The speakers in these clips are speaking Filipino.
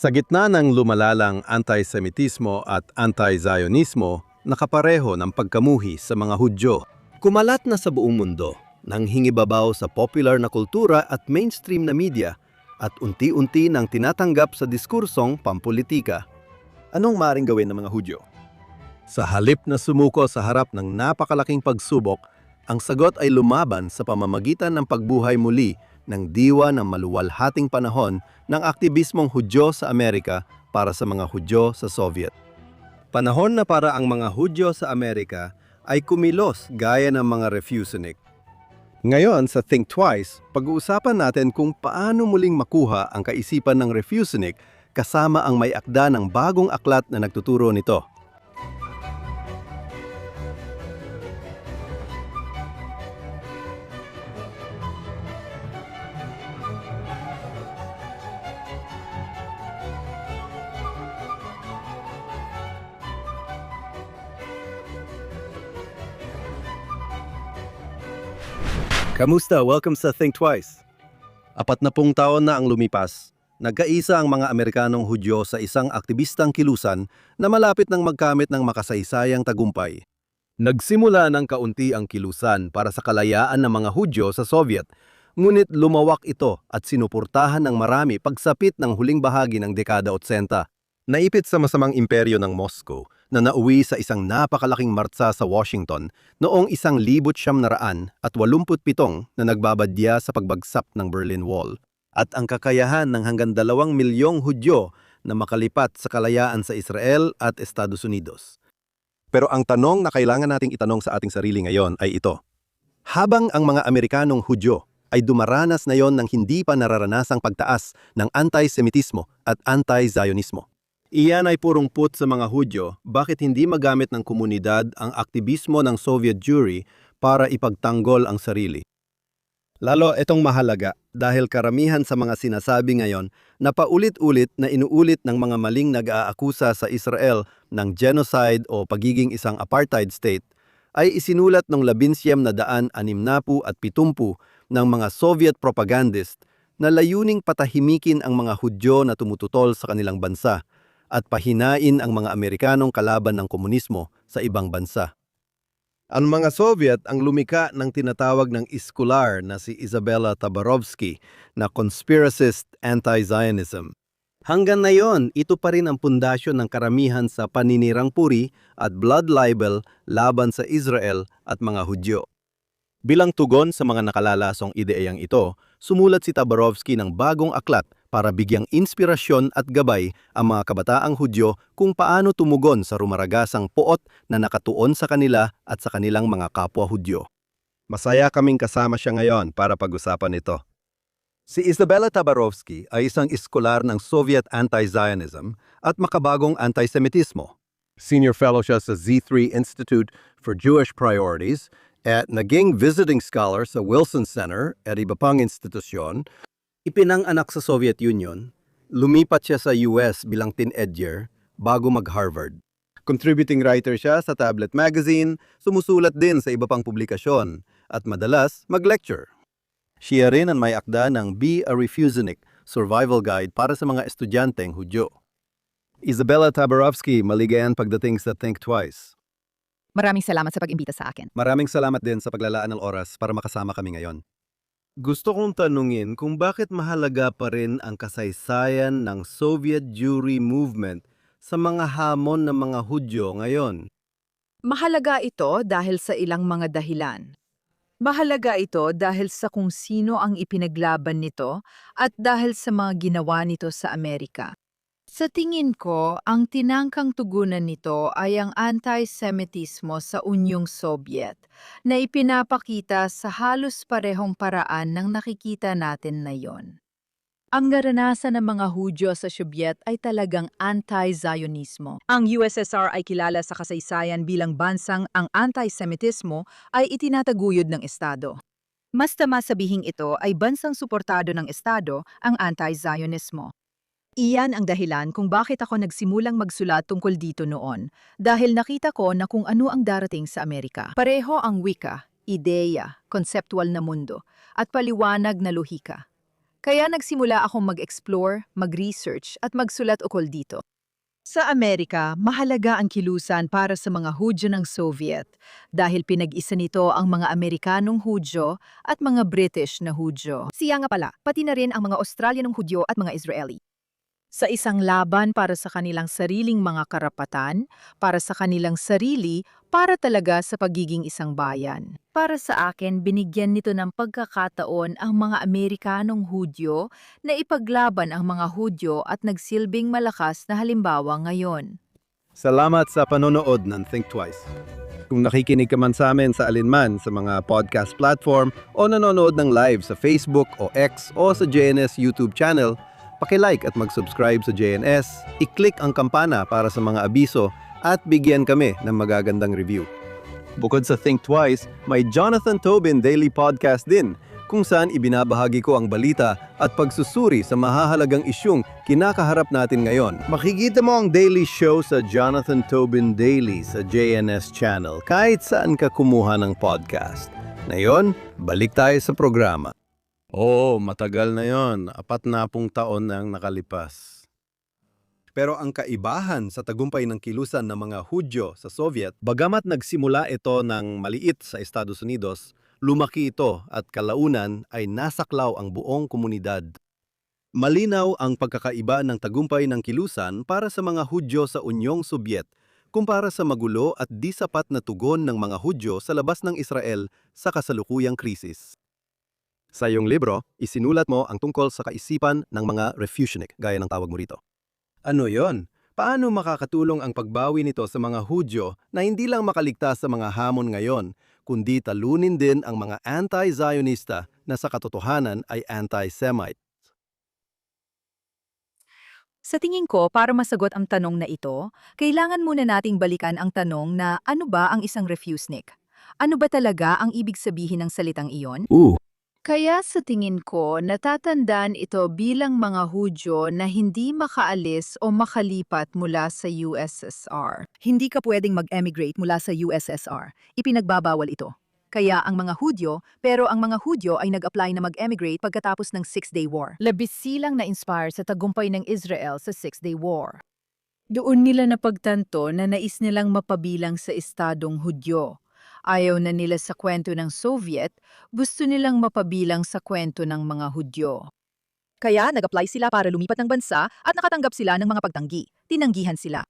Sa gitna ng lumalalang antisemitismo at anti-Zionismo, nakapareho ng pagkamuhi sa mga Hudyo. Kumalat na sa buong mundo, nang hingibabaw sa popular na kultura at mainstream na media, at unti-unti nang tinatanggap sa diskursong pampolitika. Anong maaaring gawin ng mga Hudyo? Sa halip na sumuko sa harap ng napakalaking pagsubok, ang sagot ay lumaban sa pamamagitan ng pagbuhay muli ng diwa ng maluwalhating panahon ng aktivismong Hudyo sa Amerika para sa mga Hudyo sa Soviet. Panahon na para ang mga Hudyo sa Amerika ay kumilos gaya ng mga refusenik. Ngayon sa Think Twice, pag-uusapan natin kung paano muling makuha ang kaisipan ng refusenik kasama ang may akda ng bagong aklat na nagtuturo nito. Kamusta? Welcome sa Think Twice. 40 taon na ang lumipas, nagkaisa ang mga Amerikanong Hudyo sa isang aktivistang kilusan na malapit ng magkamit ng makasaysayang tagumpay. Nagsimula ng kaunti ang kilusan para sa kalayaan ng mga Hudyo sa Soviet, ngunit lumawak ito at sinuportahan ng marami pagsapit ng huling bahagi ng dekada 80. Naipit sa masamang imperyo ng Moscow na nauwi sa isang napakalaking martsa sa Washington noong 1987 na nagbabadya sa pagbagsak ng Berlin Wall at ang kakayahan ng hanggang 2 milyong Hudyo na makalipat sa kalayaan sa Israel at Estados Unidos. Pero ang tanong na kailangan nating itanong sa ating sarili ngayon ay ito. Habang ang mga Amerikanong Hudyo ay dumaranas na yon ng hindi pa nararanasang pagtaas ng anti-Semitismo at anti-Zionismo, iyan ay purungput sa mga Hudyo bakit hindi magamit ng komunidad ang aktivismo ng Soviet Jewry para ipagtanggol ang sarili. Lalo itong mahalaga dahil karamihan sa mga sinasabi ngayon na paulit-ulit na inuulit ng mga maling nag-aakusa sa Israel ng genocide o pagiging isang apartheid state ay isinulat noong 1967 ng mga Soviet propagandist na layuning patahimikin ang mga Hudyo na tumututol sa kanilang bansa at pahinain ang mga Amerikanong kalaban ng komunismo sa ibang bansa. Ang mga Soviet ang lumika ng tinatawag ng iskular na si Isabella Tabarovsky na conspiracist anti-Zionism. Hanggang ngayon, ito pa rin ang pundasyon ng karamihan sa paninirang puri at blood libel laban sa Israel at mga Hudyo. Bilang tugon sa mga nakalalasong ideyang ito, sumulat si Tabarovsky ng bagong aklat para bigyang inspirasyon at gabay ang mga kabataang Hudyo kung paano tumugon sa rumaragasang poot na nakatuon sa kanila at sa kanilang mga kapwa Hudyo. Masaya kaming kasama siya ngayon para pag-usapan ito. Si Isabella Tabarovsky ay isang iskolar ng Soviet anti-Zionism at makabagong anti-Semitismo. Senior fellow siya sa Z3 Institute for Jewish Priorities at naging visiting scholar sa Wilson Center at iba pang institusyon. Ipinanganak sa Soviet Union, lumipat siya sa US bilang teenager bago mag-Harvard. Contributing writer siya sa Tablet Magazine, sumusulat din sa iba pang publikasyon, at madalas mag-lecture. Siya rin ang may akda ng Be a Refusenik, Survival Guide para sa mga estudyanteng Hudyo. Isabella Tabarovsky, maligayang pagdating sa Think Twice. Maraming salamat sa pag-imbita sa akin. Maraming salamat din sa paglalaan ng oras para makasama kami ngayon. Gusto kong tanungin kung bakit mahalaga pa rin ang kasaysayan ng Soviet Jewry movement sa mga hamon ng mga Hudyo ngayon. Mahalaga ito dahil sa ilang mga dahilan. Mahalaga ito dahil sa kung sino ang ipinaglaban nito at dahil sa mga ginawa nito sa Amerika. Sa tingin ko, ang tinangkang tugunan nito ay ang anti-Semitismo sa Unyong Soviet na ipinapakita sa halos parehong paraan ng nakikita natin ngayon. Ang naranasan ng mga Hudyo sa Soviet ay talagang anti-Zionismo. Ang USSR ay kilala sa kasaysayan bilang bansang ang anti-Semitismo ay itinataguyod ng Estado. Mas tama sabihing ito ay bansang suportado ng Estado ang anti-Zionismo. Iyan ang dahilan kung bakit ako nagsimulang magsulat tungkol dito noon, dahil nakita ko na kung ano ang darating sa Amerika. Pareho ang wika, ideya, konseptual na mundo, at paliwanag na lohika. Kaya nagsimula akong mag-explore, mag-research at magsulat ukol dito. Sa Amerika, mahalaga ang kilusan para sa mga Hudyo ng Soviet dahil pinag-isa nito ang mga Amerikanong Hudyo at mga British na Hudyo. Siya nga pala, pati na rin ang mga Australianong Hudyo at mga Israeli. Sa isang laban para sa kanilang sariling mga karapatan, para sa kanilang sarili, para talaga sa pagiging isang bayan. Para sa akin, binigyan nito ng pagkakataon ang mga Amerikanong Hudyo na ipaglaban ang mga Hudyo at nagsilbing malakas na halimbawa ngayon. Salamat sa panonood ng Think Twice. Kung nakikinig ka man sa amin sa alinman sa mga podcast platform o nanonood ng live sa Facebook o X o sa JNS YouTube channel, paki-like at mag-subscribe sa JNS, i-click ang kampana para sa mga abiso at bigyan kami ng magagandang review. Bukod sa Think Twice, may Jonathan Tobin Daily Podcast din kung saan ibinabahagi ko ang balita at pagsusuri sa mahahalagang isyung kinakaharap natin ngayon. Makikita mo ang daily show sa Jonathan Tobin Daily sa JNS channel kahit saan ka kumuha ng podcast. Ngayon, balik tayo sa programa. Oo, matagal na yon. 40 taon na ang nakalipas. Pero ang kaibahan sa tagumpay ng kilusan ng mga Hudyo sa Soviet, bagamat nagsimula ito ng maliit sa Estados Unidos, lumaki ito at kalaunan ay nasaklaw ang buong komunidad. Malinaw ang pagkakaiba ng tagumpay ng kilusan para sa mga Hudyo sa Unyong Sobyet kumpara sa magulo at di sapat na tugon ng mga Hudyo sa labas ng Israel sa kasalukuyang krisis. Sa iyong libro, isinulat mo ang tungkol sa kaisipan ng mga refusionik, gaya ng tawag mo rito. Ano yon? Paano makakatulong ang pagbawi nito sa mga Hudyo na hindi lang makaligtas sa mga hamon ngayon, kundi talunin din ang mga anti-Zionista na sa katotohanan ay anti-Semite? Sa tingin ko, para masagot ang tanong na ito, kailangan muna nating balikan ang tanong na ano ba ang isang refusenik? Ano ba talaga ang ibig sabihin ng salitang iyon? Kaya sa tingin ko, natatandaan ito bilang mga Hudyo na hindi makaalis o makalipat mula sa USSR. Hindi ka pwedeng mag-emigrate mula sa USSR. Ipinagbabawal ito. Kaya ang mga Hudyo, pero ang mga Hudyo ay nag-apply na mag-emigrate pagkatapos ng Six-Day War. Labis silang na-inspire sa tagumpay ng Israel sa Six-Day War. Doon nila napagtanto na nais nilang mapabilang sa estadong Hudyo. Ayaw na nila sa kwento ng Soviet, gusto nilang mapabilang sa kwento ng mga Hudyo. Kaya nag-apply sila para lumipat ng bansa at nakatanggap sila ng mga pagtanggi. Tinanggihan sila.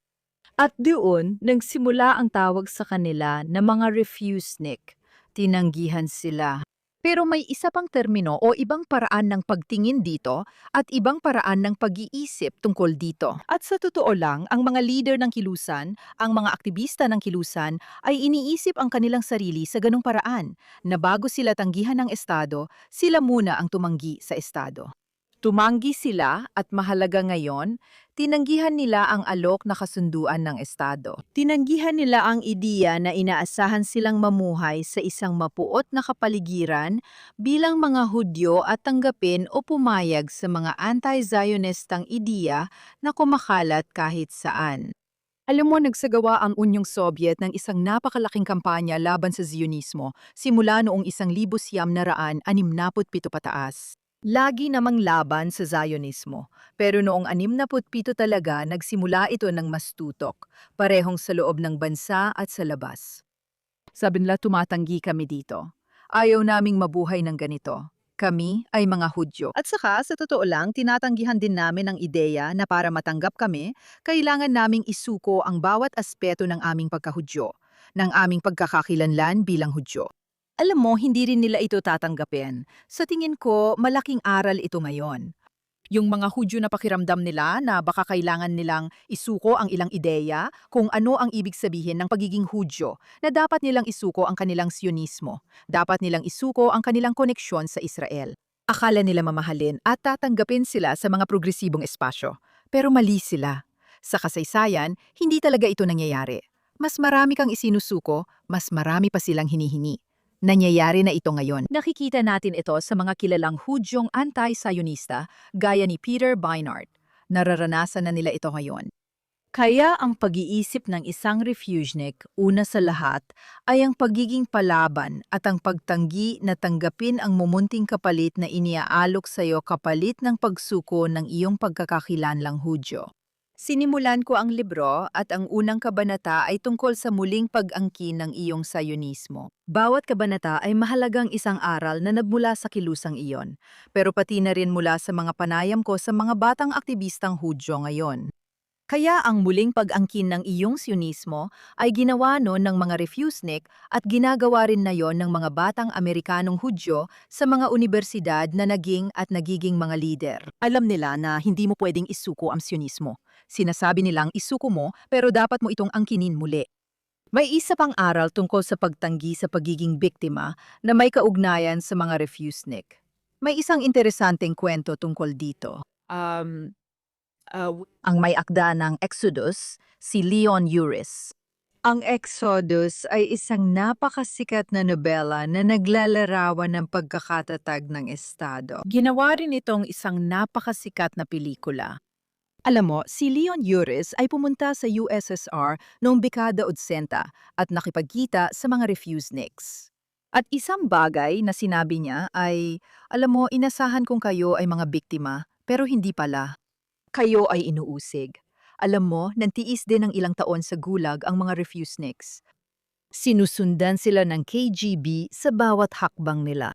At doon, nagsimula ang tawag sa kanila na mga refusenik. Tinanggihan sila. Pero may isa pang termino o ibang paraan ng pagtingin dito at ibang paraan ng pag-iisip tungkol dito. At sa totoo lang, ang mga leader ng kilusan, ang mga aktivista ng kilusan ay iniisip ang kanilang sarili sa ganong paraan na bago sila tanggihan ng Estado, sila muna ang tumanggi sa Estado. Tumanggi sila at mahalaga ngayon, tinanggihan nila ang alok na kasunduan ng Estado. Tinanggihan nila ang ideya na inaasahan silang mamuhay sa isang mapuot na kapaligiran bilang mga Hudyo at tanggapin o pumayag sa mga anti-Zionistang ideya na kumakalat kahit saan. Alam mo, nagsagawa ang Unyong Sobyet ng isang napakalaking kampanya laban sa Zionismo simula noong 1967 pataas. Lagi namang laban sa Zionismo, pero noong 67 talaga nagsimula ito ng mas tutok, parehong sa loob ng bansa at sa labas. Sabi nila, tumatanggi kami dito. Ayaw naming mabuhay ng ganito. Kami ay mga Hudyo. At saka, sa totoo lang, tinatanggihan din namin ang ideya na para matanggap kami, kailangan naming isuko ang bawat aspeto ng aming pagkahudyo, ng aming pagkakakilanlan bilang Hudyo. Alam mo, hindi rin nila ito tatanggapin. Sa tingin ko, malaking aral ito ngayon. Yung mga Hudyo na pakiramdam nila na baka kailangan nilang isuko ang ilang ideya kung ano ang ibig sabihin ng pagiging Hudyo, na dapat nilang isuko ang kanilang Sionismo, dapat nilang isuko ang kanilang koneksyon sa Israel. Akala nila mamahalin at tatanggapin sila sa mga progresibong espasyo. Pero mali sila. Sa kasaysayan, hindi talaga ito nangyayari. Mas marami kang isinusuko, mas marami pa silang hinihingi. Nangyayari na ito ngayon. Nakikita natin ito sa mga kilalang Hudyong anti-Zionista gaya ni Peter Beinart. Nararanasan na nila ito ngayon. Kaya ang pag-iisip ng isang refugenik, una sa lahat, ay ang pagiging palaban at ang pagtanggi na tanggapin ang mumunting kapalit na iniaalok sa iyo kapalit ng pagsuko ng iyong pagkakakilanlang Hudyo. Sinimulan ko ang libro at ang unang kabanata ay tungkol sa muling pag-angkin ng iyong sayonismo. Bawat kabanata ay mahalagang isang aral na nagmula sa kilusang iyon, pero pati na rin mula sa mga panayam ko sa mga batang aktivistang Hudyo ngayon. Kaya ang muling pag-angkin ng iyong sionismo ay ginawa noon ng mga refugenik at ginagawa rin na yon ng mga batang Amerikanong Hudyo sa mga universidad na nagiging mga lider. Alam nila na hindi mo pwedeng isuko ang sionismo. Sinasabi nilang isuko mo pero dapat mo itong angkinin muli. May isa pang aral tungkol sa pagtanggi sa pagiging biktima na may kaugnayan sa mga refugenik. May isang interesanteng kwento tungkol dito. Ang may akda ng Exodus, si Leon Uris. Ang Exodus ay isang napakasikat na nobela na naglalarawan ng pagkakatatag ng Estado. Ginawa rin itong isang napakasikat na pelikula. Alam mo, si Leon Uris ay pumunta sa USSR noong dekada 80 at nakipagkita sa mga refugeniks. At isang bagay na sinabi niya ay, alam mo, inasahan kong kayo ay mga biktima, pero hindi pala. Kayo ay inuusig. Alam mo, nagtiis din ng ilang taon sa gulag ang mga refugeniks. Sinusundan sila ng KGB sa bawat hakbang nila.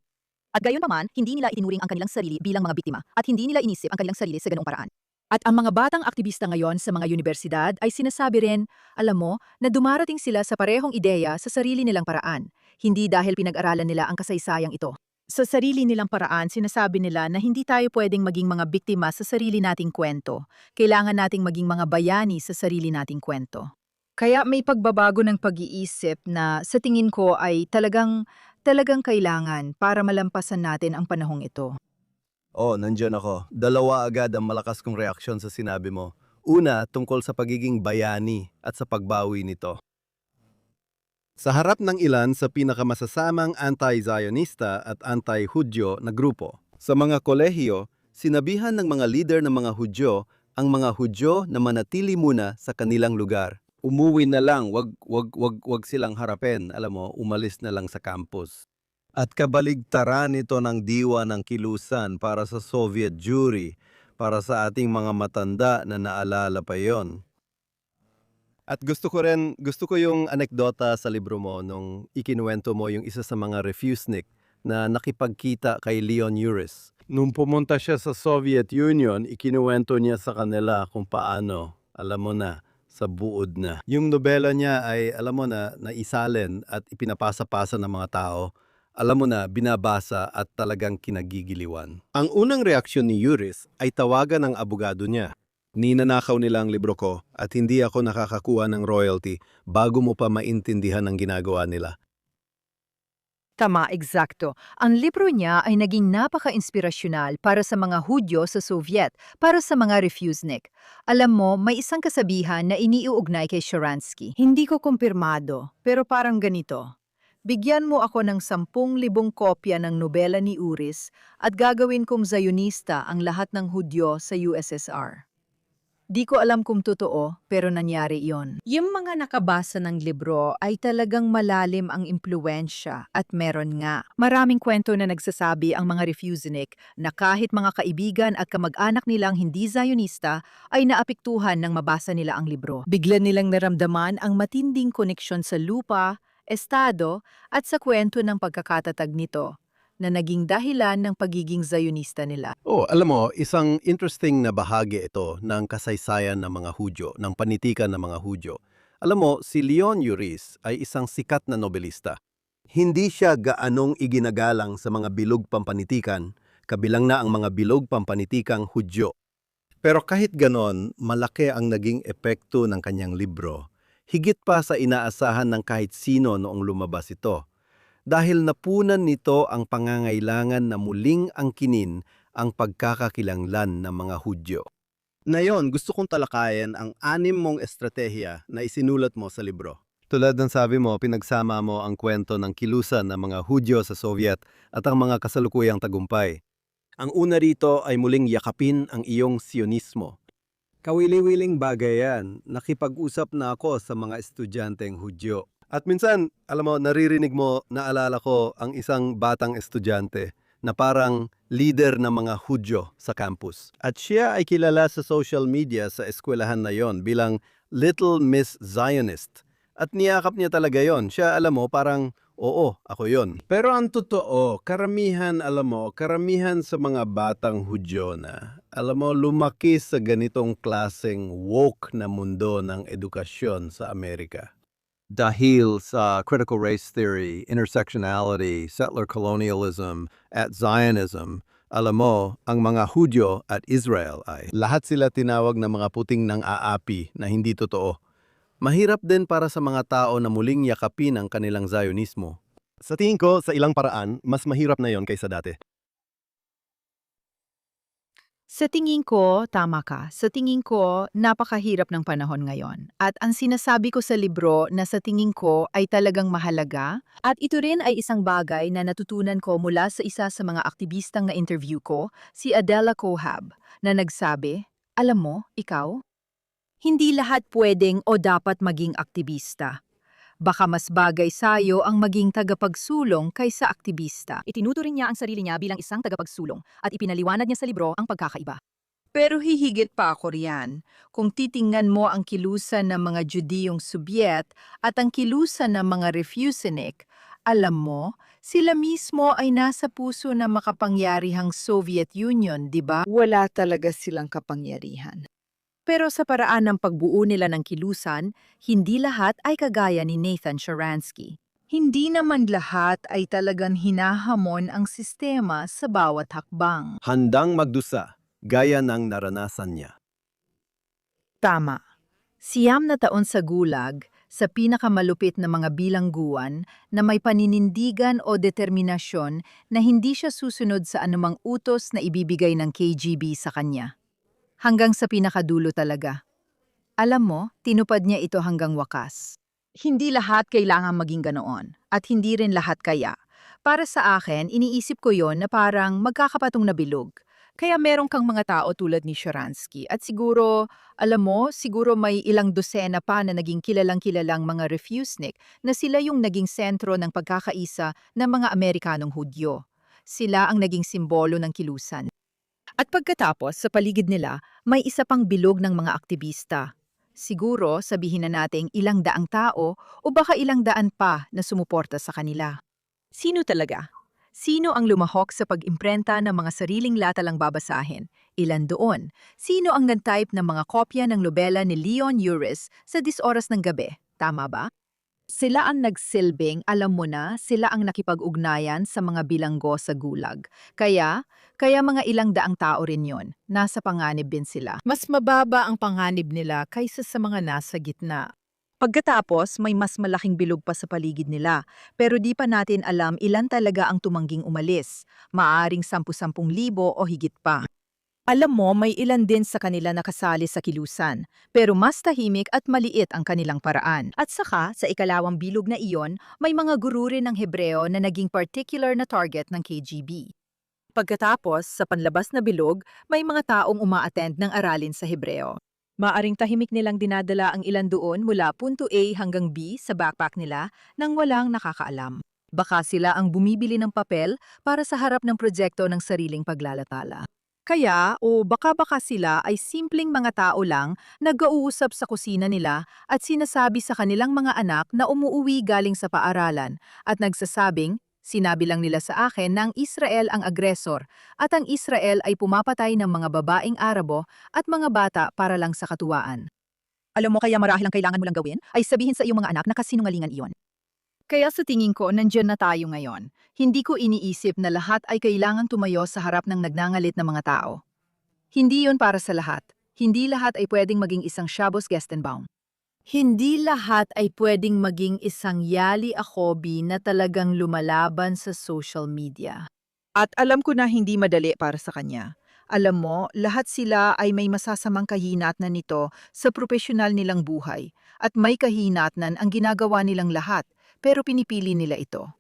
At gayon naman, hindi nila itinuring ang kanilang sarili bilang mga biktima at hindi nila inisip ang kanilang sarili sa ganong paraan. At ang mga batang aktivista ngayon sa mga universidad ay sinasabi rin, alam mo, na dumarating sila sa parehong ideya sa sarili nilang paraan, hindi dahil pinag-aralan nila ang kasaysayang ito. Sa sarili nilang paraan, sinasabi nila na hindi tayo pwedeng maging mga biktima sa sarili nating kwento. Kailangan nating maging mga bayani sa sarili nating kwento. Kaya may pagbabago ng pag-iisip na sa tingin ko ay talagang kailangan para malampasan natin ang panahong ito. Oh, nandiyan ako. Dalawa agad ang malakas kong reaksyon sa sinabi mo. Una, tungkol sa pagiging bayani at sa pagbawi nito. Sa harap ng ilan sa pinakamasasamang anti-Zionista at anti-Hudyo na grupo, sa mga kolehiyo, sinabihan ng mga lider ng mga Hudyo ang mga Hudyo na manatili muna sa kanilang lugar. Umuwi na lang, wag silang harapin, alam mo, umalis na lang sa campus. At kabaligtaran ito ng diwa ng kilusan para sa Soviet Jewry, para sa ating mga matanda na naalala pa yon. At gusto ko yung anekdota sa libro mo nung ikinuwento mo yung isa sa mga refugenik na nakipagkita kay Leon Uris. Nung pumunta siya sa Soviet Union, ikinuwento niya sa kanila kung paano, alam mo na, sa buod na. Yung nobela niya ay, alam mo na, naisalin at ipinapasa-pasa ng mga tao. Alam mo na, binabasa at talagang kinagigiliwan. Ang unang reaksyon ni Uris ay tawagan ng abogado niya. Ninanakaw nila ang libro ko at hindi ako nakakakuha ng royalty bago mo pa maintindihan ang ginagawa nila. Tama, eksakto. Ang libro niya ay naging napaka-inspirasyonal para sa mga Hudyo sa Soviet, para sa mga refugenik. Alam mo, may isang kasabihan na iniuugnay kay Sharansky. Hindi ko kumpirmado, pero parang ganito. Bigyan mo ako ng 10,000 kopya ng nobela ni Uris at gagawin kong Zionista ang lahat ng Hudyo sa USSR. Di ko alam kung totoo, pero nangyari iyon. Yung mga nakabasa ng libro ay talagang malalim ang impluensya at meron nga. Maraming kwento na nagsasabi ang mga refugenik na kahit mga kaibigan at kamag-anak nilang hindi Zionista ay naapektuhan nang mabasa nila ang libro. Bigla nilang naramdaman ang matinding koneksyon sa lupa, estado at sa kwento ng pagkakatatag nito na naging dahilan ng pagiging Zionista nila. Oh, alam mo, isang interesting na bahagi ito ng kasaysayan ng mga Hudyo, ng panitikan ng mga Hudyo. Alam mo, si Leon Uris ay isang sikat na nobelista. Hindi siya gaanong iginagalang sa mga bilog pampanitikan, kabilang na ang mga bilog pampanitikang Hudyo. Pero kahit ganon, malaki ang naging epekto ng kanyang libro, higit pa sa inaasahan ng kahit sino noong lumabas ito. Dahil napunan nito ang pangangailangan na muling angkinin ang pagkakakilanglan ng mga Hudyo. Ngayon, gusto kong talakayin ang 6 mong estratehiya na isinulat mo sa libro. Tulad ng sabi mo, pinagsama mo ang kwento ng kilusan ng mga Hudyo sa Soviet at ang mga kasalukuyang tagumpay. Ang una rito ay muling yakapin ang iyong sionismo. Kawili-wiling bagay yan. Nakipag-usap na ako sa mga estudyanteng Hudyo. At minsan, alam mo, naririnig mo, naalala ko ang isang batang estudyante na parang leader ng mga Hudyo sa campus. At siya ay kilala sa social media sa eskwelahan na yon bilang Little Miss Zionist. At niyakap niya talaga yon. Siya, alam mo, parang, oo, ako yon. Pero ang totoo, karamihan sa mga batang Hudyo na, alam mo, lumaki sa ganitong klaseng woke na mundo ng edukasyon sa Amerika. Dahil sa critical race theory, intersectionality, settler colonialism, at Zionism, alam mo, ang mga Hudyo at Israel ay lahat sila tinawag na mga puting ng aapi na hindi totoo. Mahirap din para sa mga tao na muling yakapin ang kanilang Zionismo. Sa tingin ko, sa ilang paraan, mas mahirap na yon kaysa dati. Sa tingin ko, tama ka. Sa tingin ko, napakahirap ng panahon ngayon. At ang sinasabi ko sa libro na sa tingin ko ay talagang mahalaga, at ito rin ay isang bagay na natutunan ko mula sa isa sa mga aktivistang na interview ko, si Adela Cohab, na nagsabi, alam mo, ikaw, hindi lahat pwedeng o dapat maging aktivista. Baka mas bagay sa'yo ang maging tagapagsulong kaysa aktivista. Itinuturing niya ang sarili niya bilang isang tagapagsulong at ipinaliwanag niya sa libro ang pagkakaiba. Pero hihigit pa ako riyan. Kung titingnan mo ang kilusan ng mga Judiyong Sobyet at ang kilusan ng mga Refusenik, alam mo, sila mismo ay nasa puso ng makapangyarihang Soviet Union, di ba? Wala talaga silang kapangyarihan. Pero sa paraan ng pagbuo nila ng kilusan, hindi lahat ay kagaya ni Nathan Sharansky. Hindi naman lahat ay talagang hinahamon ang sistema sa bawat hakbang. Handang magdusa, gaya ng naranasan niya. Tama. 9 na taon sa gulag, sa pinakamalupit na mga bilangguan na may paninindigan o determinasyon na hindi siya susunod sa anumang utos na ibibigay ng KGB sa kanya. Hanggang sa pinakadulo talaga. Alam mo, tinupad niya ito hanggang wakas. Hindi lahat kailangan maging ganoon, at hindi rin lahat kaya. Para sa akin, iniisip ko yon na parang magkakapatong na bilog. Kaya meron kang mga tao tulad ni Sharansky. At siguro, alam mo, siguro may ilang dosena pa na naging kilalang-kilalang mga Refusenik na sila yung naging sentro ng pagkakaisa ng mga Amerikanong Hudyo. Sila ang naging simbolo ng kilusan. At pagkatapos, sa paligid nila, may isa pang bilog ng mga aktivista. Siguro, sabihin na nating ilang daang tao o baka ilang daan pa na sumuporta sa kanila. Sino talaga? Sino ang lumahok sa pag-imprenta ng mga sariling latalang babasahin? Ilan doon? Sino ang nag-type ng mga kopya ng nobela ni Leon Uris sa 10 oras ng gabi? Tama ba? Sila ang nagsilbing, alam mo na, sila ang nakipag-ugnayan sa mga bilanggo sa gulag. Kaya mga ilang daang tao rin yon. Nasa panganib din sila. Mas mababa ang panganib nila kaysa sa mga nasa gitna. Pagkatapos, may mas malaking bilog pa sa paligid nila. Pero di pa natin alam ilan talaga ang tumangging umalis. Maaring 10,000 o higit pa. Alam mo, may ilan din sa kanila nakasali sa kilusan, pero mas tahimik at maliit ang kanilang paraan. At saka, sa ikalawang bilog na iyon, may mga guru rin ng Hebreo na naging particular na target ng KGB. Pagkatapos, sa panlabas na bilog, may mga taong uma-attend ng aralin sa Hebreo. Maaring tahimik nilang dinadala ang ilan doon mula punto A hanggang B sa backpack nila nang walang nakakaalam. Baka sila ang bumibili ng papel para sa harap ng proyekto ng sariling paglalatala. Kaya o baka sila ay simpleng mga tao lang nag-uusap sa kusina nila at sinasabi sa kanilang mga anak na umuuwi galing sa paaralan at nagsasabing, sinabi lang nila sa akin na ang Israel ang agresor at ang Israel ay pumapatay ng mga babaeng Arabo at mga bata para lang sa katuwaan. Alam mo kaya marahil ang kailangan mo lang gawin ay sabihin sa iyong mga anak na kasinungalingan iyon. Kaya sa tingin ko, nandiyan na tayo ngayon. Hindi ko iniisip na lahat ay kailangang tumayo sa harap ng nagngangalit na mga tao. Hindi yon para sa lahat. Hindi lahat ay pwedeng maging isang Shabbos Gestenbaum. Hindi lahat ay pwedeng maging isang Yali Akobi na talagang lumalaban sa social media. At alam ko na hindi madali para sa kanya. Alam mo, lahat sila ay may masasamang kahinatnan nito sa propesyonal nilang buhay. At may kahinatnan ang ginagawa nilang lahat. Pero pinipili nila ito.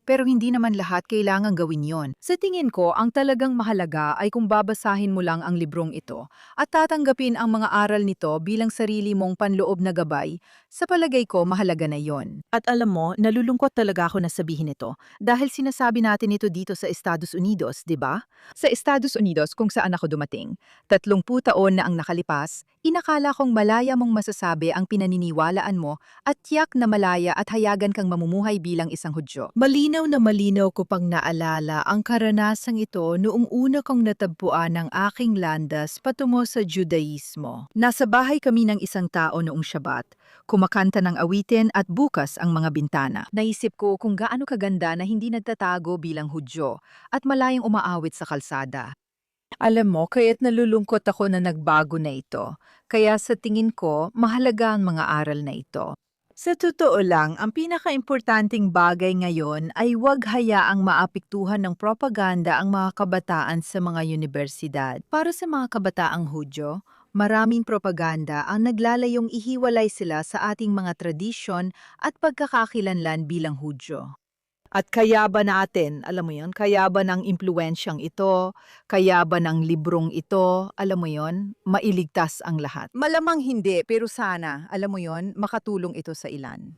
Pero hindi naman lahat kailangang gawin yon. Sa tingin ko, ang talagang mahalaga ay kung babasahin mo lang ang librong ito at tatanggapin ang mga aral nito bilang sarili mong panloob na gabay. Sa palagay ko, mahalaga na yon. At alam mo, nalulungkot talaga ako na sabihin ito dahil sinasabi natin ito dito sa Estados Unidos, di ba? Sa Estados Unidos kung saan ako dumating, 30 taon na ang nakalipas, inakala kong malaya mong masasabi ang pinaniniwalaan mo at tiyak na malaya at hayagan kang mamumuhay bilang isang Hudyo. Malinaw na malinaw ko pang naalala ang karanasang ito noong una kong natagpuan ang aking landas patungo sa Judaismo. Nasa bahay kami ng isang tao noong Shabbat, kumakanta ng awitin at bukas ang mga bintana. Naisip ko kung gaano kaganda na hindi nagtatago bilang Hudyo at malayang umaawit sa kalsada. Alam mo, kaya't nalulungkot ako na nagbago na ito. Kaya sa tingin ko, mahalaga ang mga aral na ito. Sa totoo lang, ang pinakaimportanting bagay ngayon ay huwag hayaang maapektuhan ng propaganda ang mga kabataan sa mga universidad. Para sa mga kabataang Hudyo, maraming propaganda ang naglalayong ihiwalay sila sa ating mga tradisyon at pagkakakilanlan bilang Hudyo. At kaya ba natin, alam mo yon, kaya ba ng impluensyang ito, kaya ba ng librong ito, alam mo yon, mailigtas ang lahat? Malamang hindi, pero sana, alam mo yon, makatulong ito sa ilan.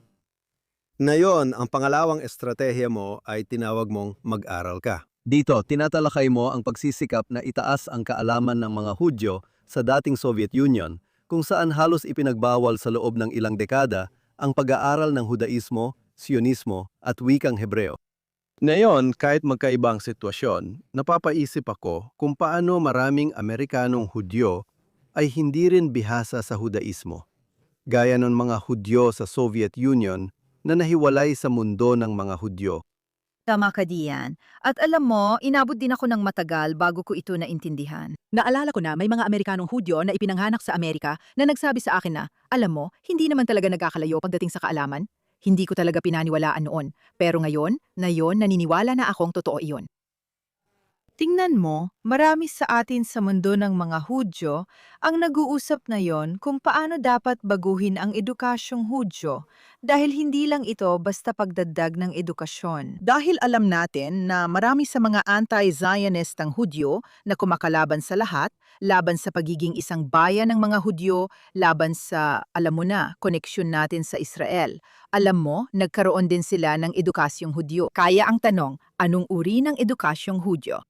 Ngayon, ang pangalawang estratehiya mo ay tinawag mong mag-aral ka. Dito, tinatalakay mo ang pagsisikap na itaas ang kaalaman ng mga Hudyo sa dating Soviet Union, kung saan halos ipinagbawal sa loob ng ilang dekada ang pag-aaral ng Hudaismo, Sionismo at wikang Hebreo. Ngayon, kahit magkaibang sitwasyon, napapaisip ako kung paano maraming Amerikanong Hudyo ay hindi rin bihasa sa Hudaismo, gaya ng mga Hudyo sa Soviet Union na nahiwalay sa mundo ng mga Hudyo. Tama ka diyan. At alam mo, inabot din ako ng matagal bago ko ito naintindihan. Naalala ko na may mga Amerikanong Hudyo na ipinanghanak sa Amerika na nagsabi sa akin na, alam mo, hindi naman talaga nagkakalayo pagdating sa kaalaman. Hindi ko talaga pinaniwalaan noon. Pero ngayon, naniniwala na akong totoo iyon. Tingnan mo, marami sa atin sa mundo ng mga Hudyo ang nag-uusap ngayon kung paano dapat baguhin ang edukasyong Hudyo dahil hindi lang ito basta pagdagdag ng edukasyon. Dahil alam natin na marami sa mga anti-Zionistang Hudyo na kumakalaban sa lahat, laban sa pagiging isang bayan ng mga Hudyo, laban sa, alam mo na, koneksyon natin sa Israel. Alam mo, nagkaroon din sila ng edukasyong Hudyo. Kaya ang tanong, anong uri ng edukasyong Hudyo?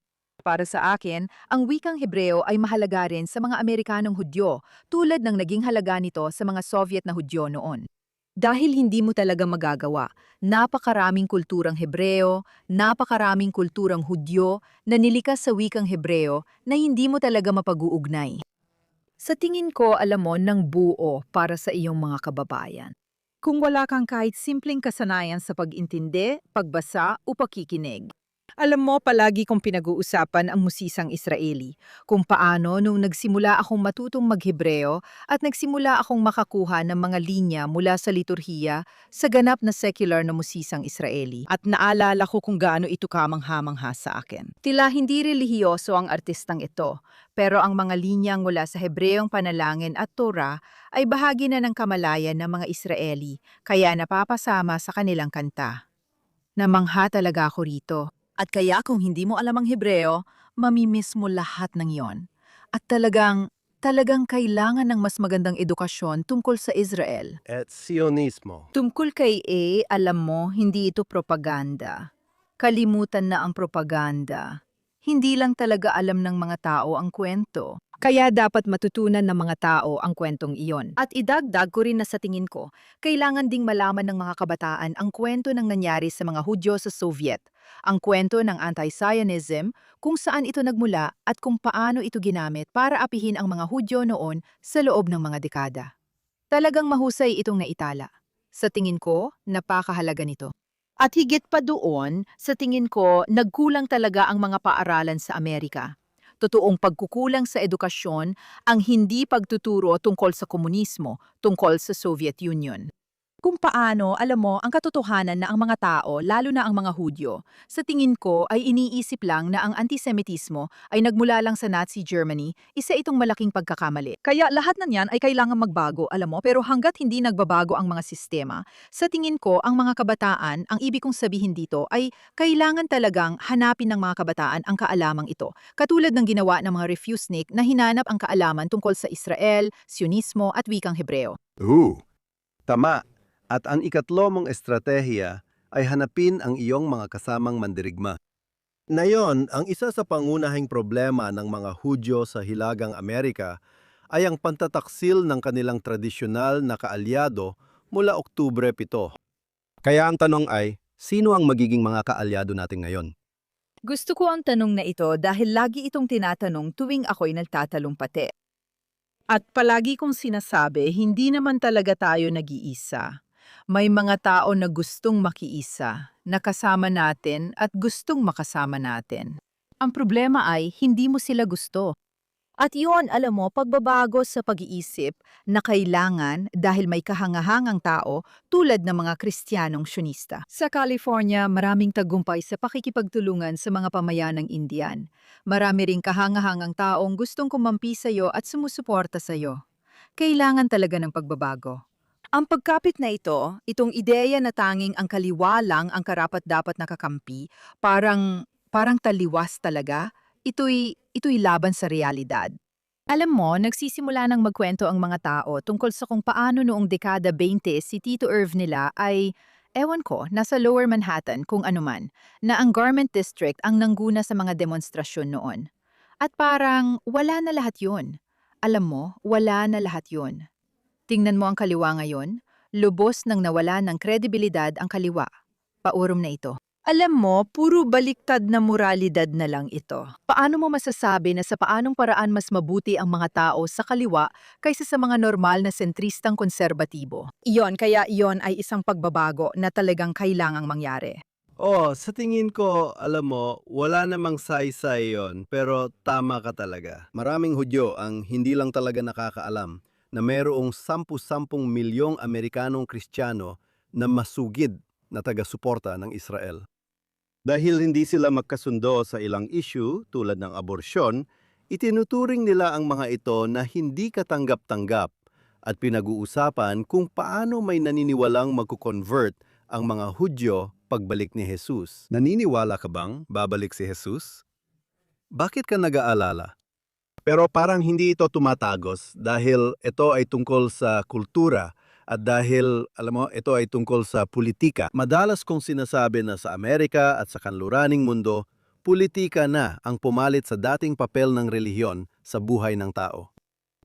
Para sa akin, ang wikang Hebreo ay mahalaga rin sa mga Amerikanong Hudyo, tulad ng naging halaga nito sa mga Soviet na Hudyo noon. Dahil hindi mo talaga magagawa, napakaraming kulturang Hebreo, napakaraming kulturang Hudyo na nilikas sa wikang Hebreo na hindi mo talaga mapag-uugnay. Sa tingin ko, alam mo, ng buo para sa iyong mga kababayan. Kung wala kang kahit simpleng kasanayan sa pag-intindi, pagbasa o pakikinig. Alam mo, palagi kong pinag-uusapan ang musisang Israeli, kung paano nung nagsimula akong matutong mag-Hebreo at nagsimula akong makakuha ng mga linya mula sa liturhiya sa ganap na secular na musisang Israeli. At naalala ko kung gaano ito kamangha-mangha sa akin. Tila hindi relihiyoso ang artistang ito, pero ang mga linyang mula sa Hebreong panalangin at Torah ay bahagi na ng kamalayan ng mga Israeli, kaya napapasama sa kanilang kanta. Namangha talaga ako rito. At kaya kung hindi mo alam ang Hebreo, mamimiss mo lahat ng yon. At talagang kailangan ng mas magandang edukasyon tungkol sa Israel. At Sionismo. Tungkol kay alam mo, hindi ito propaganda. Kalimutan na ang propaganda. Hindi lang talaga alam ng mga tao ang kwento. Kaya dapat matutunan ng mga tao ang kwentong iyon. At idagdag ko rin na sa tingin ko, kailangan ding malaman ng mga kabataan ang kwento ng nangyari sa mga Hudyo sa Soviet, ang kwento ng anti-Zionism, kung saan ito nagmula at kung paano ito ginamit para apihin ang mga Hudyo noon sa loob ng mga dekada. Talagang mahusay itong naitala. Sa tingin ko, napakahalaga nito. At higit pa doon, sa tingin ko, nagkulang talaga ang mga paaralan sa Amerika. Totoong pagkukulang sa edukasyon ang hindi pagtuturo tungkol sa komunismo, tungkol sa Soviet Union. Kung paano, alam mo, ang katotohanan na ang mga tao, lalo na ang mga Hudyo, sa tingin ko ay iniisip lang na ang antisemitismo ay nagmula lang sa Nazi Germany, isa itong malaking pagkakamali. Kaya lahat ng yan ay kailangan magbago, alam mo, pero hanggat hindi nagbabago ang mga sistema, sa tingin ko ang mga kabataan, ang ibig kong sabihin dito ay kailangan talagang hanapin ng mga kabataan ang kaalamang ito. Katulad ng ginawa ng mga refusnik na hinanap ang kaalaman tungkol sa Israel, Sionismo at wikang Hebreo. Tama. At ang ikatlo mong estratehiya ay hanapin ang iyong mga kasamang mandirigma. Ngayon, ang isa sa pangunahing problema ng mga Hudyo sa Hilagang Amerika ay ang pantataksil ng kanilang tradisyonal na kaalyado mula Oktubre 7. Kaya ang tanong ay, sino ang magiging mga kaalyado natin ngayon? Gusto ko ang tanong na ito dahil lagi itong tinatanong tuwing ako'y nagtatalumpati. At palagi kong sinasabi, hindi naman talaga tayo nag-iisa. May mga tao na gustong makiisa, nakasama natin at gustong makasama natin. Ang problema ay hindi mo sila gusto. At yun, alam mo, pagbabago sa pag-iisip na kailangan dahil may kahangahangang tao tulad ng mga Kristiyanong Sionista. Sa California, maraming tagumpay sa pakikipagtulungan sa mga pamayanang Indian. Marami ring kahangahangang taong gustong kumampi sa'yo at sumusuporta sa'yo. Kailangan talaga ng pagbabago. Ang pagkapit na ito, itong ideya na tanging ang kaliwa lang ang karapat-dapat nakakampi, parang taliwas talaga, ito'y laban sa realidad. Alam mo, nagsisimula ng magkwento ang mga tao tungkol sa kung paano noong dekada 20 si Tito Irv nila ay, ewan ko, nasa Lower Manhattan kung anuman, na ang Garment District ang nangguna sa mga demonstrasyon noon. At parang wala na lahat yun. Alam mo, wala na lahat yun. Tingnan mo ang kaliwa ngayon, lubos nang nawala ng kredibilidad ang kaliwa. Paurom na ito. Alam mo, puro baliktad na moralidad na lang ito. Paano mo masasabi na sa paanong paraan mas mabuti ang mga tao sa kaliwa kaysa sa mga normal na sentristang konserbatibo? Kaya iyon ay isang pagbabago na talagang kailangang mangyari. Sa tingin ko, alam mo, wala namang saysay yon, pero tama ka talaga. Maraming Hudyo ang hindi lang talaga nakakaalam na mayroong 10-10 milyong Amerikanong Kristiyano na masugid na taga-suporta ng Israel. Dahil hindi sila magkasundo sa ilang issue tulad ng aborsyon, itinuturing nila ang mga ito na hindi katanggap-tanggap at pinag-uusapan kung paano may naniniwalang magko-convert ang mga Hudyo pagbalik ni Jesus. Naniniwala ka bang babalik si Jesus? Bakit ka nag-aalala? Pero parang hindi ito tumatagos dahil ito ay tungkol sa kultura at dahil, alam mo, ito ay tungkol sa politika. Madalas kong sinasabi na sa Amerika at sa kanluraning mundo, politika na ang pumalit sa dating papel ng relihiyon sa buhay ng tao.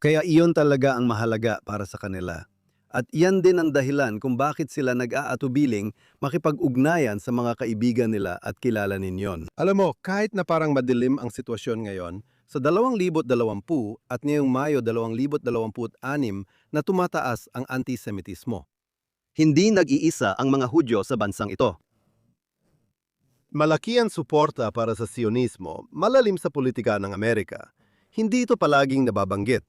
Kaya iyon talaga ang mahalaga para sa kanila. At iyan din ang dahilan kung bakit sila nag-aatubiling makipag-ugnayan sa mga kaibigan nila at kilala ninyon. Alam mo, kahit na parang madilim ang sitwasyon ngayon, sa 2020 at ngayong Mayo 2026 na tumataas ang antisemitismo. Hindi nag-iisa ang mga Hudyo sa bansang ito. Malaki ang suporta para sa Sionismo, malalim sa politika ng Amerika. Hindi ito palaging nababanggit.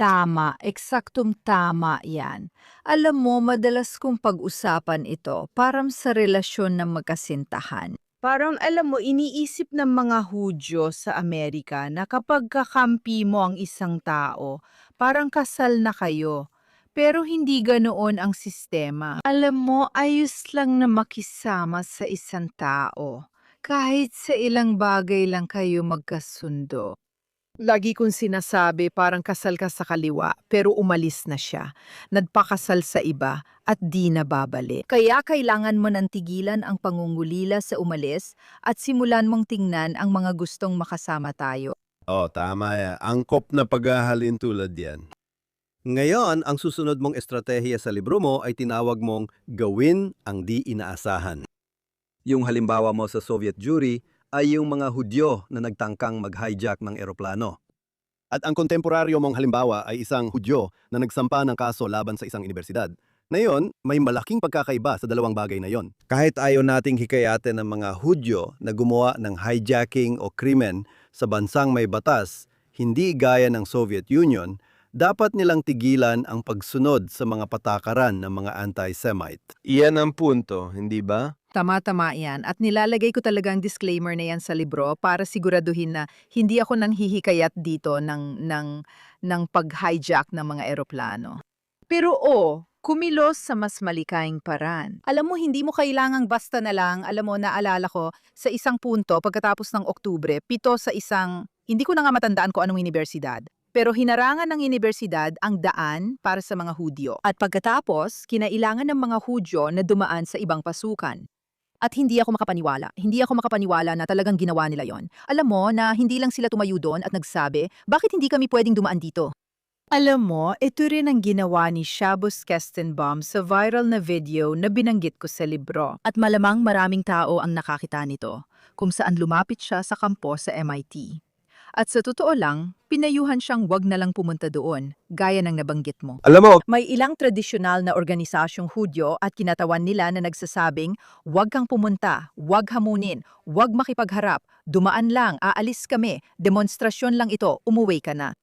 Tama, eksaktong tama yan. Alam mo, madalas kong pag-usapan ito parang sa relasyon ng magkasintahan. Parang alam mo, iniisip ng mga Hudyo sa Amerika na kapag kakampi mo ang isang tao, parang kasal na kayo. Pero hindi ganoon ang sistema. Alam mo, ayos lang na makisama sa isang tao. Kahit sa ilang bagay lang kayo magkasundo. Lagi kong sinasabi parang kasal ka sa kaliwa pero umalis na siya. Nagpakasal sa iba at di na babalik. Kaya kailangan mo nang tigilan ang pangungulila sa umalis at simulan mong tingnan ang mga gustong makasama tayo. Tama yan. Angkop na paghahalin tulad yan. Ngayon, ang susunod mong estratehiya sa libro mo ay tinawag mong gawin ang di inaasahan. Yung halimbawa mo sa Soviet Jewry ay yung mga Hudyo na nagtangkang mag-hijack ng eroplano. At ang kontemporaryo mong halimbawa ay isang Hudyo na nagsampa ng kaso laban sa isang unibersidad. Ngayon, may malaking pagkakaiba sa dalawang bagay na yon. Kahit ayaw nating hikayatin ng mga Hudyo na gumawa ng hijacking o krimen sa bansang may batas, hindi gaya ng Soviet Union, Dapat nilang tigilan ang pagsunod sa mga patakaran ng mga anti-Semite. Iyan ang punto, hindi ba? Tama-tama yan. At nilalagay ko talaga ang disclaimer na yan sa libro para siguraduhin na hindi ako nang hihikayat dito ng pag-hijack ng mga eroplano. Pero kumilos sa mas malikaing paraan. Alam mo, hindi mo kailangang basta na lang, alam mo, naalala ko, sa isang punto, pagkatapos ng Oktubre, 7 sa isang, hindi ko na nga matandaan ko anong universidad. Pero hinarangan ng universidad ang daan para sa mga Hudyo. At pagkatapos, kinailangan ng mga Hudyo na dumaan sa ibang pasukan. At hindi ako makapaniwala. Hindi ako makapaniwala na talagang ginawa nila yon. Alam mo na hindi lang sila tumayo doon at nagsabi, bakit hindi kami pwedeng dumaan dito? Alam mo, ito rin ang ginawa ni Shabbos Kestenbaum sa viral na video na binanggit ko sa libro. At malamang maraming tao ang nakakita nito, kung saan lumapit siya sa kampo sa MIT. At sa totoo lang, pinayuhan siyang wag na lang pumunta doon, gaya ng nabanggit mo. Alam mo, May ilang tradisyonal na organisasyong Hudyo at kinatawan nila na nagsasabing, huwag kang pumunta, huwag hamunin, huwag makipagharap, dumaan lang, aalis kami, demonstrasyon lang ito, umuwi ka na.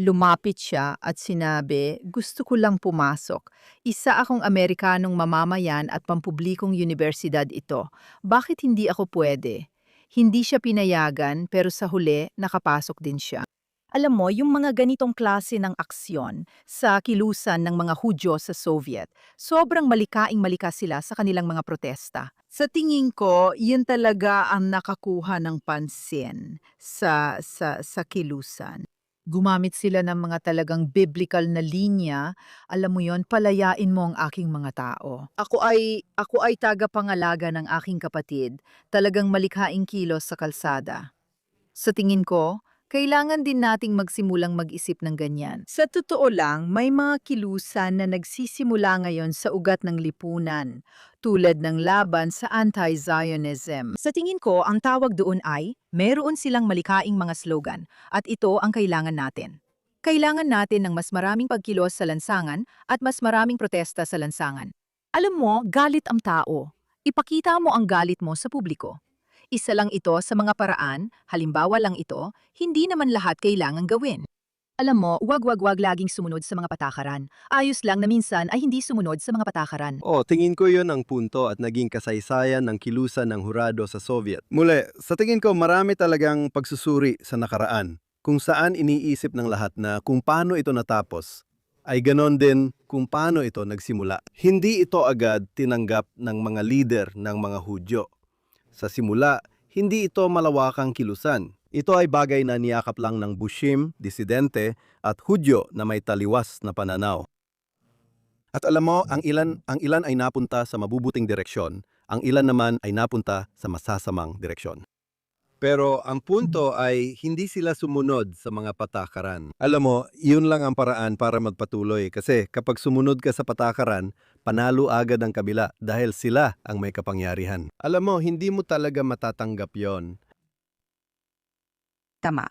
Lumapit siya at sinabi, gusto ko lang pumasok. Isa akong Amerikanong mamamayan at pampublikong universidad ito. Bakit hindi ako pwede? Hindi siya pinayagan pero sa huli nakapasok din siya. Alam mo, yung mga ganitong klase ng aksyon sa kilusan ng mga Hudyo sa Soviet, sobrang malikaing-malika sila sa kanilang mga protesta. Sa tingin ko, yun talaga ang nakakuha ng pansin sa kilusan. Gumamit sila ng mga talagang biblical na linya, alam mo yon, palayain mo ang aking mga tao. Ako ay tagapangalaga ng aking kapatid, talagang malikhaing kilos sa kalsada. Sa tingin ko, kailangan din nating magsimulang mag-isip ng ganyan. Sa totoo lang, may mga kilusan na nagsisimula ngayon sa ugat ng lipunan, tulad ng laban sa anti-Zionism. Sa tingin ko, ang tawag doon ay, meron silang malikaing mga slogan, at ito ang kailangan natin. Kailangan natin ng mas maraming pagkilos sa lansangan at mas maraming protesta sa lansangan. Alam mo, galit ang tao. Ipakita mo ang galit mo sa publiko. Isa lang ito sa mga paraan, halimbawa lang ito, hindi naman lahat kailangang gawin. Alam mo, wag laging sumunod sa mga patakaran. Ayos lang na minsan ay hindi sumunod sa mga patakaran. Tingin ko yon ang punto at naging kasaysayan ng kilusan ng hurado sa Soviet. Muli, sa tingin ko marami talagang pagsusuri sa nakaraan, kung saan iniisip ng lahat na kung paano ito natapos, ay ganon din kung paano ito nagsimula. Hindi ito agad tinanggap ng mga lider ng mga Hudyo. Sa simula, hindi ito malawakang kilusan. Ito ay bagay na niyakap lang ng Bushim, disidente, at Hudyo na may taliwas na pananaw. At alam mo, ang ilan ay napunta sa mabubuting direksyon, ang ilan naman ay napunta sa masasamang direksyon. Pero ang punto ay hindi sila sumunod sa mga patakaran. Alam mo, yun lang ang paraan para magpatuloy kasi kapag sumunod ka sa patakaran, panalo agad ang kabila dahil sila ang may kapangyarihan. Alam mo, hindi mo talaga matatanggap yon. Tama.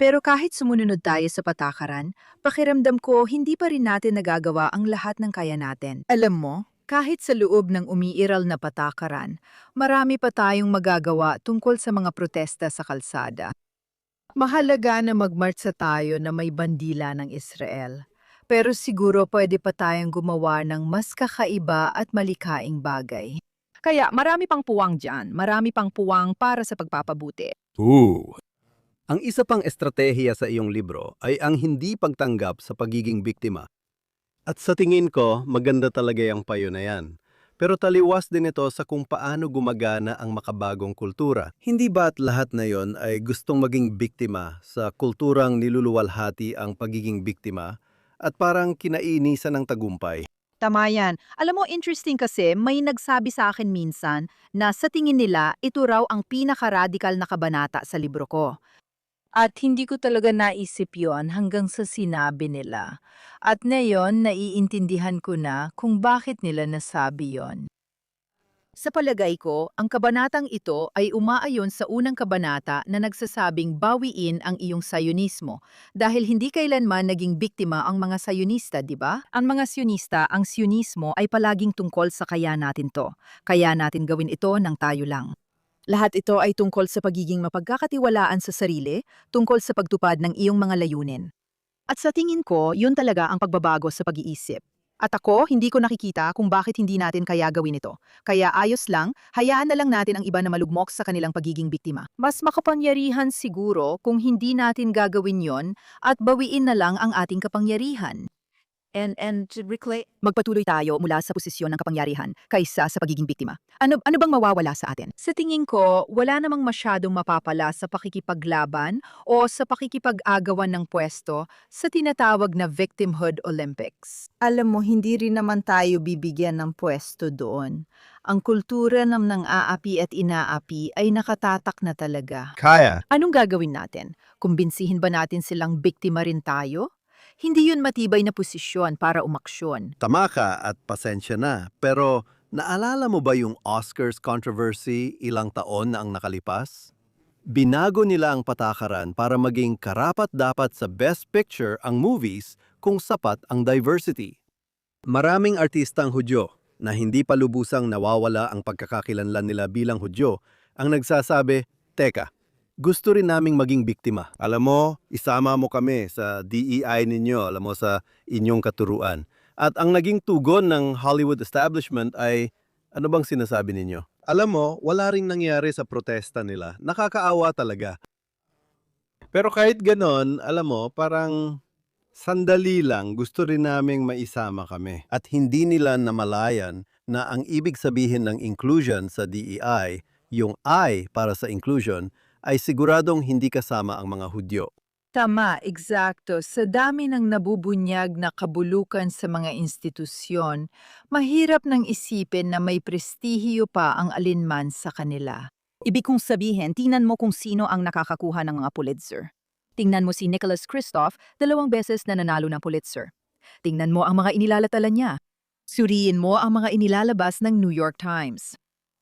Pero kahit sumunod tayo sa patakaran, pakiramdam ko hindi pa rin natin nagagawa ang lahat ng kaya natin. Alam mo, kahit sa loob ng umiiral na patakaran, marami pa tayong magagawa tungkol sa mga protesta sa kalsada. Mahalaga na magmartsa tayo na may bandila ng Israel. Pero siguro pwede pa tayong gumawa ng mas kakaiba at malikaing bagay. Kaya marami pang puwang dyan, marami pang puwang para sa pagpapabuti. Ang isa pang estratehiya sa iyong libro ay ang hindi pagtanggap sa pagiging biktima. At sa tingin ko, maganda talaga yung payo na yan. Pero taliwas din ito sa kung paano gumagana ang makabagong kultura. Hindi ba at lahat na yon ay gustong maging biktima sa kulturang niluluwalhati ang pagiging biktima at parang kinainisan ng tagumpay? Tama yan. Alam mo, interesting kasi may nagsabi sa akin minsan na sa tingin nila ito raw ang pinaka-radical na kabanata sa libro ko. At hindi ko talaga naisip yon hanggang sa sinabi nila. At ngayon, naiintindihan ko na kung bakit nila nasabi yon. Sa palagay ko, ang kabanatang ito ay umaayon sa unang kabanata na nagsasabing bawiin ang iyong Sayonismo dahil hindi kailanman naging biktima ang mga Sayonista, di ba? Ang mga Sionista, ang Sionismo ay palaging tungkol sa kaya natin to. Kaya natin gawin ito ng tayo lang. Lahat ito ay tungkol sa pagiging mapagkakatiwalaan sa sarili, tungkol sa pagtupad ng iyong mga layunin. At sa tingin ko, yun talaga ang pagbabago sa pag-iisip. At ako, hindi ko nakikita kung bakit hindi natin kaya gawin ito. Kaya ayos lang, hayaan na lang natin ang iba na malugmok sa kanilang pagiging biktima. Mas makapangyarihan siguro kung hindi natin gagawin yon at bawiin na lang ang ating kapangyarihan. And to reclaim... Magpatuloy tayo mula sa posisyon ng kapangyarihan kaysa sa pagiging biktima. Ano bang mawawala sa atin? Sa tingin ko, wala namang masyadong mapapala sa pakikipaglaban o sa pakikipag-agawan ng pwesto sa tinatawag na Victimhood Olympics. Alam mo, hindi rin naman tayo bibigyan ng pwesto doon. Ang kultura ng aapi at inaapi ay nakatatak na talaga. Kaya. Anong gagawin natin? Kumbinsihin ba natin silang biktima rin tayo? Hindi yun matibay na posisyon para umaksyon. Tama ka at pasensya na, pero naalala mo ba yung Oscars controversy ilang taon na ang nakalipas? Binago nila ang patakaran para maging karapat-dapat sa Best Picture ang movies kung sapat ang diversity. Maraming artistang Hudyo na hindi pa lubusang nawawala ang pagkakakilanlan nila bilang Hudyo ang nagsasabi, "Teka, gusto rin naming maging biktima. Alam mo, isama mo kami sa DEI ninyo, alam mo, sa inyong katuruan." At ang naging tugon ng Hollywood establishment ay, ano bang sinasabi ninyo? Alam mo, wala ring nangyari sa protesta nila. Nakakaawa talaga. Pero kahit ganon, alam mo, parang sandali lang gusto rin naming maisama kami. At hindi nila namalayan na ang ibig sabihin ng inclusion sa DEI, yung I para sa inclusion, ay siguradong hindi kasama ang mga Hudyo. Tama, eksakto. Sa dami ng nabubunyag na kabulukan sa mga institusyon, mahirap nang isipin na may prestihiyo pa ang alinman sa kanila. Ibig kong sabihin, tingnan mo kung sino ang nakakakuha ng mga Pulitzer. Tingnan mo si Nicholas Kristof, 2 beses na nanalo ng Pulitzer. Tingnan mo ang mga inilalatala niya. Suriin mo ang mga inilalabas ng New York Times.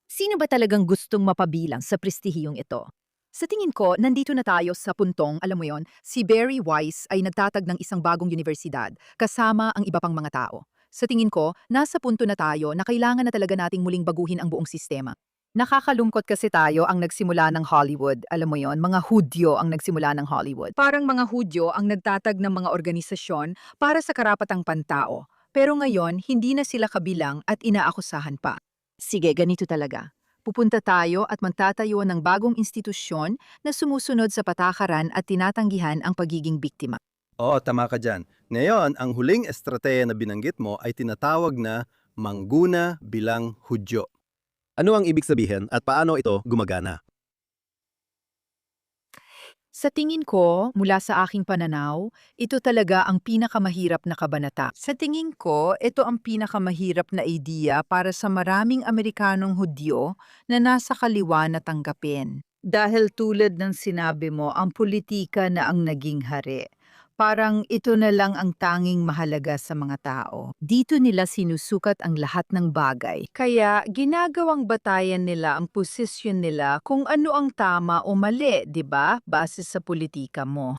Sino ba talagang gustong mapabilang sa prestihiyong ito? Sa tingin ko, nandito na tayo sa puntong, alam mo yon, si Barry Weiss ay nagtatag ng isang bagong universidad, kasama ang iba pang mga tao. Sa tingin ko, nasa punto na tayo na kailangan na talaga nating muling baguhin ang buong sistema. Nakakalungkot kasi tayo ang nagsimula ng Hollywood, alam mo yon, mga Hudyo ang nagsimula ng Hollywood. Parang mga Hudyo ang nagtatag ng mga organisasyon para sa karapatang pantao. Pero ngayon, hindi na sila kabilang at inaakusahan pa. Sige, ganito talaga. Pupunta tayo at magtatayo ng bagong institusyon na sumusunod sa patakaran at tinatanggihan ang pagiging biktima. Oo, tama ka dyan. Ngayon, ang huling estratehiya na binanggit mo ay tinatawag na mangguna bilang Hudyo. Ano ang ibig sabihin at paano ito gumagana? Sa tingin ko, mula sa aking pananaw, ito talaga ang pinakamahirap na kabanata. Sa tingin ko, ito ang pinakamahirap na ideya para sa maraming Amerikanong Hudyo na nasa kaliwa na tanggapin. Dahil tulad ng sinabi mo, ang politika na ang naging hari. Parang ito na lang ang tanging mahalaga sa mga tao. Dito nila sinusukat ang lahat ng bagay. Kaya ginagawang batayan nila ang posisyon nila kung ano ang tama o mali, di ba? Base sa politika mo.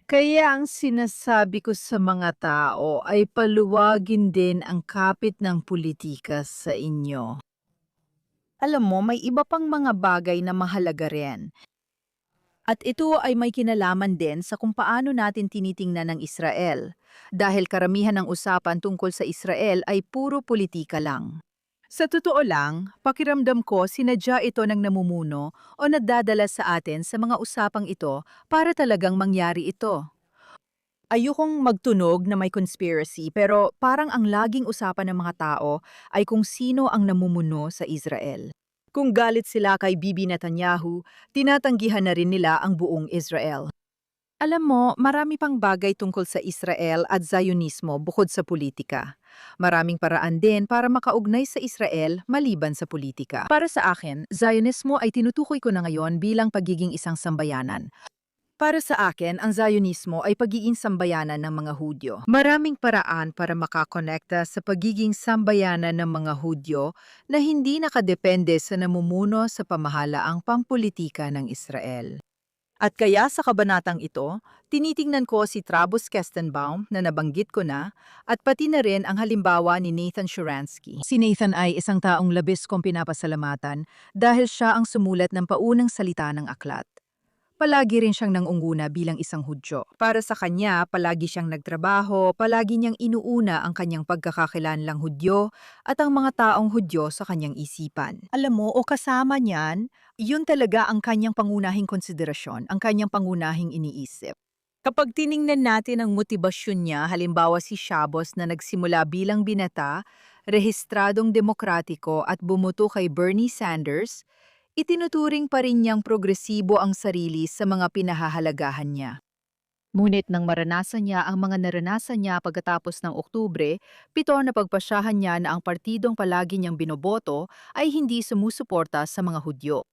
Kaya ang sinasabi ko sa mga tao ay paluwagin din ang kapit ng politika sa inyo. Alam mo, may iba pang mga bagay na mahalaga rin. At ito ay may kinalaman din sa kung paano natin tinitingnan ng Israel, dahil karamihan ng usapan tungkol sa Israel ay puro politika lang. Sa totoo lang, pakiramdam ko sinadya ito ng namumuno o nadadala sa atin sa mga usapang ito para talagang mangyari ito. Ayokong magtunog na may conspiracy pero parang ang laging usapan ng mga tao ay kung sino ang namumuno sa Israel. Kung galit sila kay Bibi Netanyahu, tinatanggihan na rin nila ang buong Israel. Alam mo, marami pang bagay tungkol sa Israel at Zionismo bukod sa politika. Maraming paraan din para makaugnay sa Israel maliban sa politika. Para sa akin, Zionismo ay tinutukoy ko na ngayon bilang pagiging isang sambayanan. Para sa akin, ang Zionismo ay pagiging sambayanan ng mga Hudyo. Maraming paraan para makakonekta sa pagiging sambayanan ng mga Hudyo na hindi nakadepende sa namumuno sa pamahalaang pampolitika ng Israel. At kaya sa kabanatang ito, tinitingnan ko si Travis Kestenbaum na nabanggit ko na at pati na rin ang halimbawa ni Nathan Sharansky. Si Nathan ay isang taong labis kong pinapasalamatan dahil siya ang sumulat ng paunang salita ng aklat. Palagi rin siyang nangunguna bilang isang Hudyo. Para sa kanya, palagi siyang nagtrabaho, palagi niyang inuuna ang kanyang pagkakakilanlang Hudyo at ang mga taong Hudyo sa kanyang isipan. Alam mo, o kasama niyan, yun talaga ang kanyang pangunahing konsiderasyon, ang kanyang pangunahing iniisip. Kapag tiningnan natin ang motibasyon niya, halimbawa si Shabos na nagsimula bilang binata, rehistradong demokratiko at bumuto kay Bernie Sanders, itinuturing pa rin niyang progresibo ang sarili sa mga pinahahalagahan niya. Ngunit nang maranasan niya ang mga naranasan niya pagkatapos ng Oktubre, 7 na pagpasyahan niya na ang partidong palagi niyang binoboto ay hindi sumusuporta sa mga Hudyo.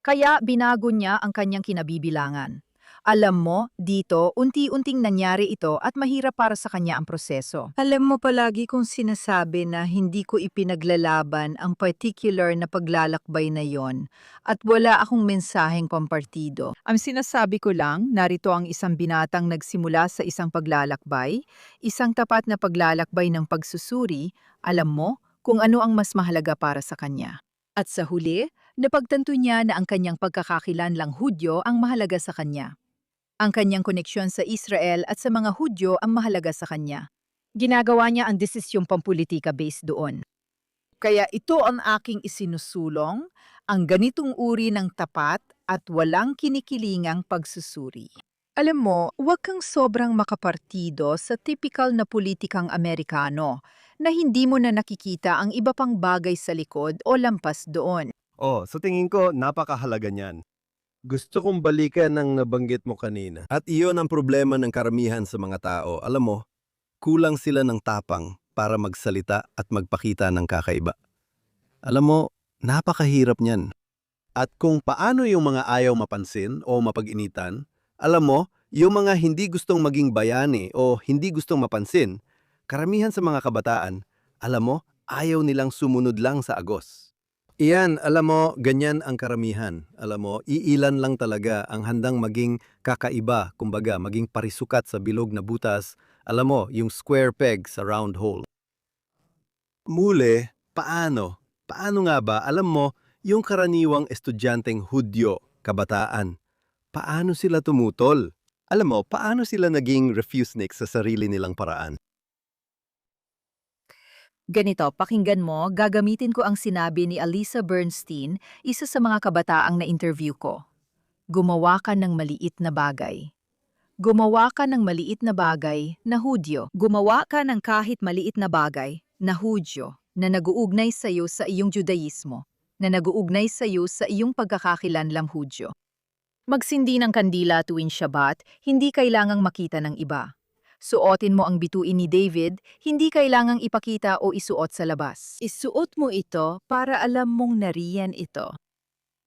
Kaya binago niya ang kanyang kinabibilangan. Alam mo, dito, unti-unting nangyari ito at mahirap para sa kanya ang proseso. Alam mo palagi kong sinasabi na hindi ko ipinaglalaban ang particular na paglalakbay na yon at wala akong mensaheng pampartido. Ang sinasabi ko lang, narito ang isang binatang nagsimula sa isang paglalakbay, isang tapat na paglalakbay ng pagsusuri, alam mo kung ano ang mas mahalaga para sa kanya. At sa huli, napagtanto niya na ang kanyang pagkakakilanlang Hudyo ang mahalaga sa kanya. Ang kanyang koneksyon sa Israel at sa mga Hudyo ang mahalaga sa kanya. Ginagawa niya ang desisyong pampulitika based doon. Kaya ito ang aking isinusulong, ang ganitong uri ng tapat at walang kinikilingang pagsusuri. Alam mo, huwag kang sobrang makapartido sa typical na politikang Amerikano na hindi mo na nakikita ang iba pang bagay sa likod o lampas doon. Sa tingin ko, napakahalaga niyan. Gusto kong balikan ang nabanggit mo kanina. At iyon ang problema ng karamihan sa mga tao. Alam mo, kulang sila ng tapang para magsalita at magpakita ng kakaiba. Alam mo, napakahirap niyan. At kung paano yung mga ayaw mapansin o mapag-initan, alam mo, yung mga hindi gustong maging bayani o hindi gustong mapansin, karamihan sa mga kabataan, alam mo, ayaw nilang sumunod lang sa agos. Iyan, alam mo, ganyan ang karamihan. Alam mo, iilan lang talaga ang handang maging kakaiba, kumbaga, maging parisukat sa bilog na butas. Alam mo, yung square peg sa round hole. Muli, paano? Paano nga ba? Alam mo, yung karaniwang estudyanteng Hudyo, kabataan, paano sila tumutol? Alam mo, paano sila naging refusenik sa sarili nilang paraan? Ganito, pakinggan mo, gagamitin ko ang sinabi ni Alisa Bernstein, isa sa mga kabataang na-interview ko. Gumawa ka ng maliit na bagay. Gumawa ka ng maliit na bagay na Hudyo. Gumawa ka ng kahit maliit na bagay na Hudyo na naguugnay sa iyo sa iyong Judaismo, na naguugnay sa iyo sa iyong pagkakakilanlang Hudyo. Magsindi ng kandila tuwing Shabbat, hindi kailangang makita ng iba. Suotin mo ang bituin ni David, hindi kailangang ipakita o isuot sa labas. Isuot mo ito para alam mong nariyan ito.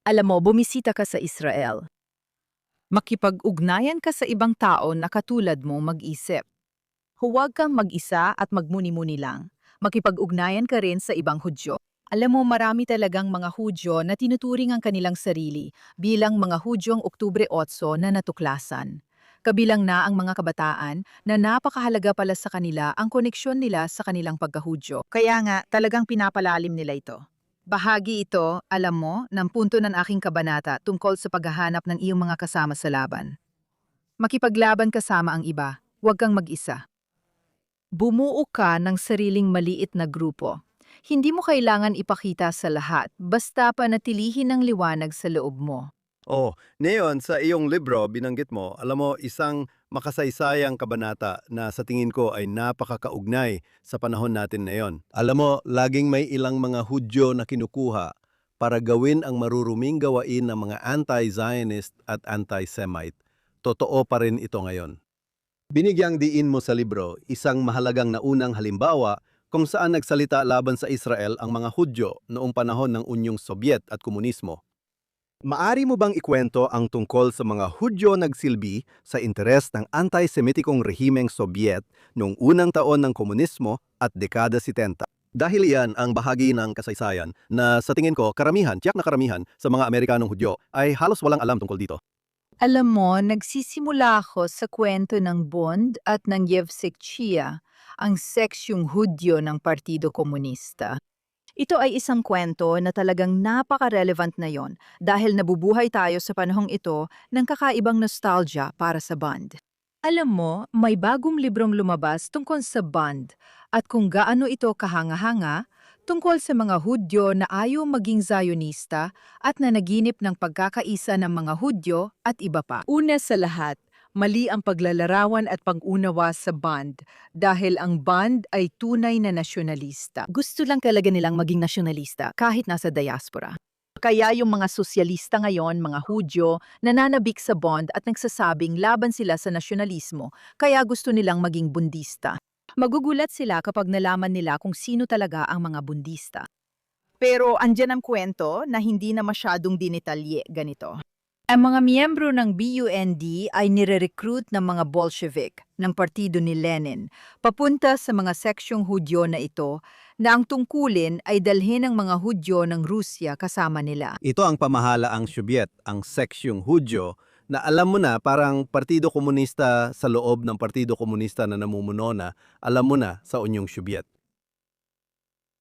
Alam mo, bumisita ka sa Israel. Makipag-ugnayan ka sa ibang tao na katulad mo mag-isip. Huwag kang mag-isa at magmuni-muni lang. Makipag-ugnayan ka rin sa ibang Hudyo. Alam mo, marami talagang mga Hudyo na tinuturing ang kanilang sarili bilang mga Hudyong Oktubre 8 na natuklasan. Kabilang na ang mga kabataan na napakahalaga pala sa kanila ang koneksyon nila sa kanilang pagkahudyo. Kaya nga, talagang pinapalalim nila ito. Bahagi ito, alam mo, ng punto ng aking kabanata tungkol sa paghahanap ng iyong mga kasama sa laban. Makipaglaban kasama ang iba, huwag kang mag-isa. Bumuo ka ng sariling maliit na grupo. Hindi mo kailangan ipakita sa lahat, basta panatilihin ang liwanag sa loob mo. Ngayon sa iyong libro, binanggit mo, alam mo, isang makasaysayang kabanata na sa tingin ko ay napakakaugnay sa panahon natin ngayon. Alam mo, laging may ilang mga Hudyo na kinukuha para gawin ang maruruming gawain ng mga anti-Zionist at anti-Semite. Totoo pa rin ito ngayon. Binigyang diin mo sa libro, isang mahalagang naunang halimbawa kung saan nagsalita laban sa Israel ang mga Hudyo noong panahon ng Unyong Sobyet at Komunismo. Maari mo bang ikwento ang tungkol sa mga Hudyo nagsilbi sa interes ng anti-Semitikong rehimeng Sobyet noong unang taon ng komunismo at dekada 70? Dahil iyan ang bahagi ng kasaysayan na sa tingin ko tiyak na karamihan sa mga Amerikanong Hudyo ay halos walang alam tungkol dito. Alam mo, nagsisimula ako sa kwento ng Bond at ng Yevsek Chia, ang seksyong Hudyo ng Partido Komunista. Ito ay isang kwento na talagang napaka-relevant ngayon dahil nabubuhay tayo sa panahong ito ng kakaibang nostalgia para sa Bond. Alam mo, may bagong librong lumabas tungkol sa Bond at kung gaano ito kahanga-hanga tungkol sa mga Hudyo na ayaw maging Zionista at nanaginip ng pagkakaisa ng mga Hudyo at iba pa. Una sa lahat, mali ang paglalarawan at pag-unawa sa Bond dahil ang Bond ay tunay na nasyonalista. Gusto lang talaga nilang maging nasyonalista kahit nasa diaspora. Kaya yung mga sosyalista ngayon, mga Hudyo, nananabik sa Bond at nagsasabing laban sila sa nasyonalismo, kaya gusto nilang maging bundista. Magugulat sila kapag nalaman nila kung sino talaga ang mga bundista. Pero andyan ang kwento na hindi na masyadong dinitalye ganito. Ang mga miyembro ng BUND ay nire-recruit ng mga Bolshevik ng partido ni Lenin papunta sa mga seksyong Hudyo na ito na ang tungkulin ay dalhin ang mga Hudyo ng Rusya kasama nila. Ito ang pamahalaang Sobyet, ang seksyong Hudyo, na alam mo na parang Partido Komunista sa loob ng Partido Komunista na namumuno na, alam mo na sa Unyong Sobyet.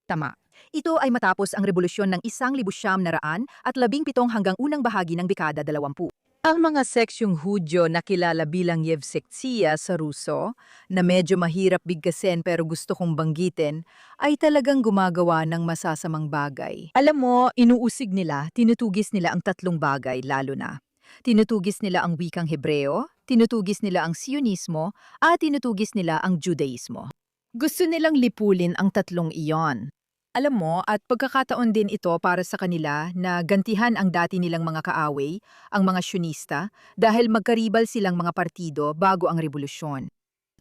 Tama. Ito ay matapos ang rebolusyon ng 1917 at 17 hanggang unang bahagi ng dekada 20. Ang mga seksyong Hudyo na kilala bilang Yevsektsiya sa Ruso, na medyo mahirap bigkasin pero gusto kong banggitin, ay talagang gumagawa ng masasamang bagay. Alam mo, inuusig nila, tinutugis nila ang tatlong bagay lalo na. Tinutugis nila ang wikang Hebreo, tinutugis nila ang Sionismo, at tinutugis nila ang Judaismo. Gusto nilang lipulin ang tatlong iyon. Alam mo, at pagkakataon din ito para sa kanila na gantihan ang dati nilang mga kaaway, ang mga Sionista, dahil magkaribal silang mga partido bago ang rebolusyon.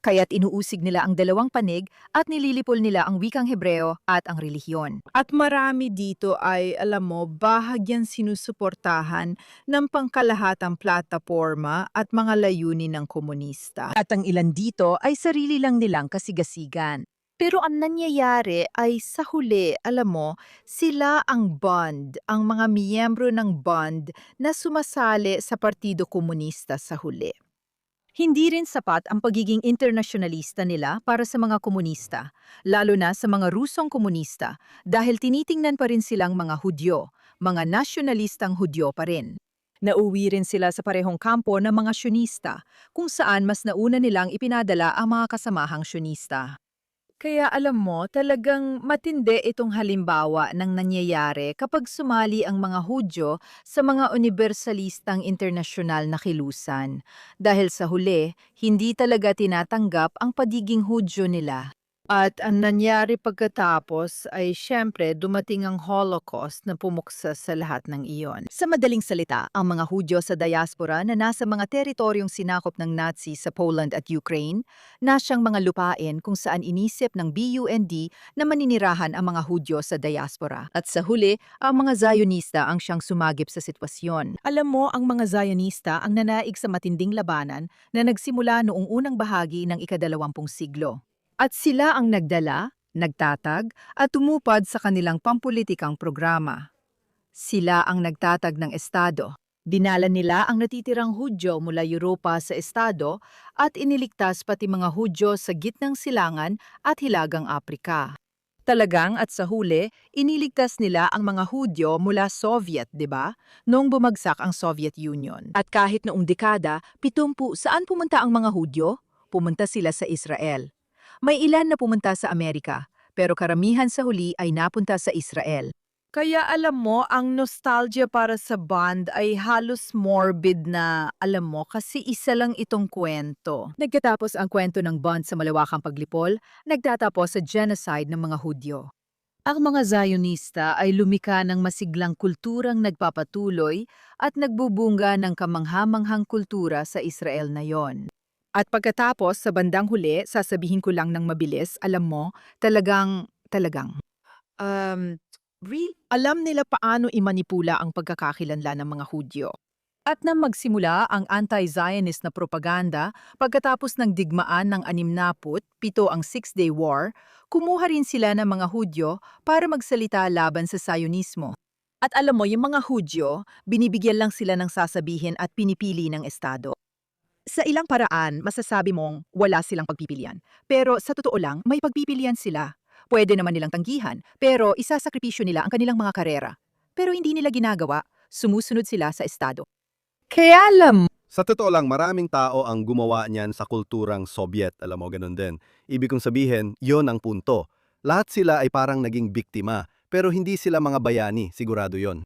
Kaya't inuusig nila ang dalawang panig at nililipol nila ang wikang Hebreo at ang relihiyon. At marami dito ay, alam mo, bahagyang sinusuportahan ng pangkalahatang plataporma at mga layunin ng komunista. At ang ilan dito ay sarili lang nilang kasigasigan. Pero ang nangyayari ay sa huli, alam mo, sila ang Bond, ang mga miyembro ng Bond na sumasali sa Partido Komunista sa huli. Hindi rin sapat ang pagiging internasyonalista nila para sa mga komunista, lalo na sa mga Rusong komunista, dahil tinitingnan pa rin silang mga Hudyo, mga nasyonalistang Hudyo pa rin. Nauwi rin sila sa parehong kampo ng mga Sionista, kung saan mas nauna nilang ipinadala ang mga kasamahang Sionista. Kaya alam mo, talagang matindi itong halimbawa ng nangyayari kapag sumali ang mga Hudyo sa mga universalistang internasyonal na kilusan. Dahil sa huli, hindi talaga tinatanggap ang pagiging Hudyo nila. At ang nangyari pagkatapos ay siyempre dumating ang Holocaust na pumuksa sa lahat ng iyon. Sa madaling salita, ang mga Hudyo sa diaspora na nasa mga teritoryong sinakop ng Nazi sa Poland at Ukraine, na siyang mga lupain kung saan inisip ng BUND na maninirahan ang mga Hudyo sa diaspora. At sa huli, ang mga Zionista ang siyang sumagip sa sitwasyon. Alam mo, ang mga Zionista ang nanaig sa matinding labanan na nagsimula noong unang bahagi ng ika-20 siglo. At sila ang nagdala, nagtatag, at tumupad sa kanilang pampulitikang programa. Sila ang nagtatag ng estado. Dinala nila ang natitirang Hudyo mula Europa sa estado at iniligtas pati mga Hudyo sa gitnang silangan at hilagang Aprika. Talagang at sa huli, iniligtas nila ang mga Hudyo mula Soviet, 'di ba? Noong bumagsak ang Soviet Union. At kahit noong dekada, 70, saan pumunta ang mga Hudyo? Pumunta sila sa Israel. May ilan na pumunta sa Amerika, pero karamihan sa huli ay napunta sa Israel. Kaya alam mo, ang nostalgia para sa Bond ay halos morbid na, alam mo, kasi isa lang itong kwento. Nagtatapos ang kwento ng Bond sa malawakang paglipol, nagtatapos sa genocide ng mga Hudyo. Ang mga Zionista ay lumika ng masiglang kulturang nagpapatuloy at nagbubunga ng kamanghamanghang kultura sa Israel na yon. At pagkatapos, sa bandang huli, sasabihin ko lang ng mabilis, alam mo, talagang, alam nila paano imanipula ang pagkakakilanlan ng mga Hudyo. At nang magsimula ang anti-Zionist na propaganda, pagkatapos ng digmaan ng 67 ang Six-Day War, kumuha rin sila ng mga Hudyo para magsalita laban sa Zionismo. At alam mo, yung mga Hudyo, binibigyan lang sila ng sasabihin at pinipili ng estado. Sa ilang paraan, masasabi mong wala silang pagpipilian. Pero sa totoo lang, may pagpipilian sila. Pwede naman nilang tanggihan, pero isasakripisyo nila ang kanilang mga karera. Pero hindi nila ginagawa, sumusunod sila sa estado. Kaya alam Sa totoo lang, maraming tao ang gumawa niyan sa kulturang Soviet, alam mo, ganun din. Ibig kong sabihin, yon ang punto. Lahat sila ay parang naging biktima, pero hindi sila mga bayani, sigurado yon.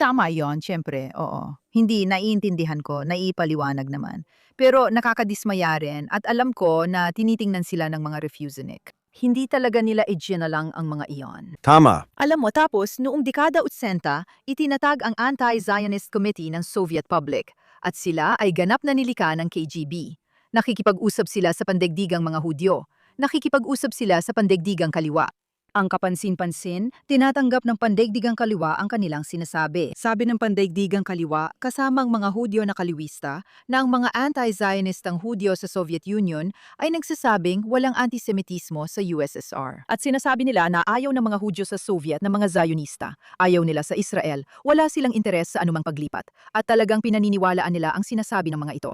tama yon, syempre, oo. Hindi, naiintindihan ko, naipaliwanag naman. Pero nakakadismaya rin at alam ko na tinitingnan sila ng mga refusenik. Hindi talaga nila lang ang mga iyon. Tama. Alam mo, tapos, noong dekada 80, itinatag ang Anti-Zionist Committee ng Soviet Public at sila ay ganap na nilika ng KGB. Nakikipag-usap sila sa pandaigdigang mga Hudyo. Nakikipag-usap sila sa pandaigdigang kaliwa. Ang kapansin-pansin, tinatanggap ng pandaigdigang kaliwa ang kanilang sinasabi. Sabi ng pandaigdigang kaliwa, kasamang mga Hudyo na kaliwista, na ang mga anti-Zionistang Hudyo sa Soviet Union ay nagsasabing walang antisemitismo sa USSR. At sinasabi nila na ayaw ng mga Hudyo sa Soviet na mga Zionista. Ayaw nila sa Israel, wala silang interes sa anumang paglipat. At talagang pinaniniwalaan nila ang sinasabi ng mga ito.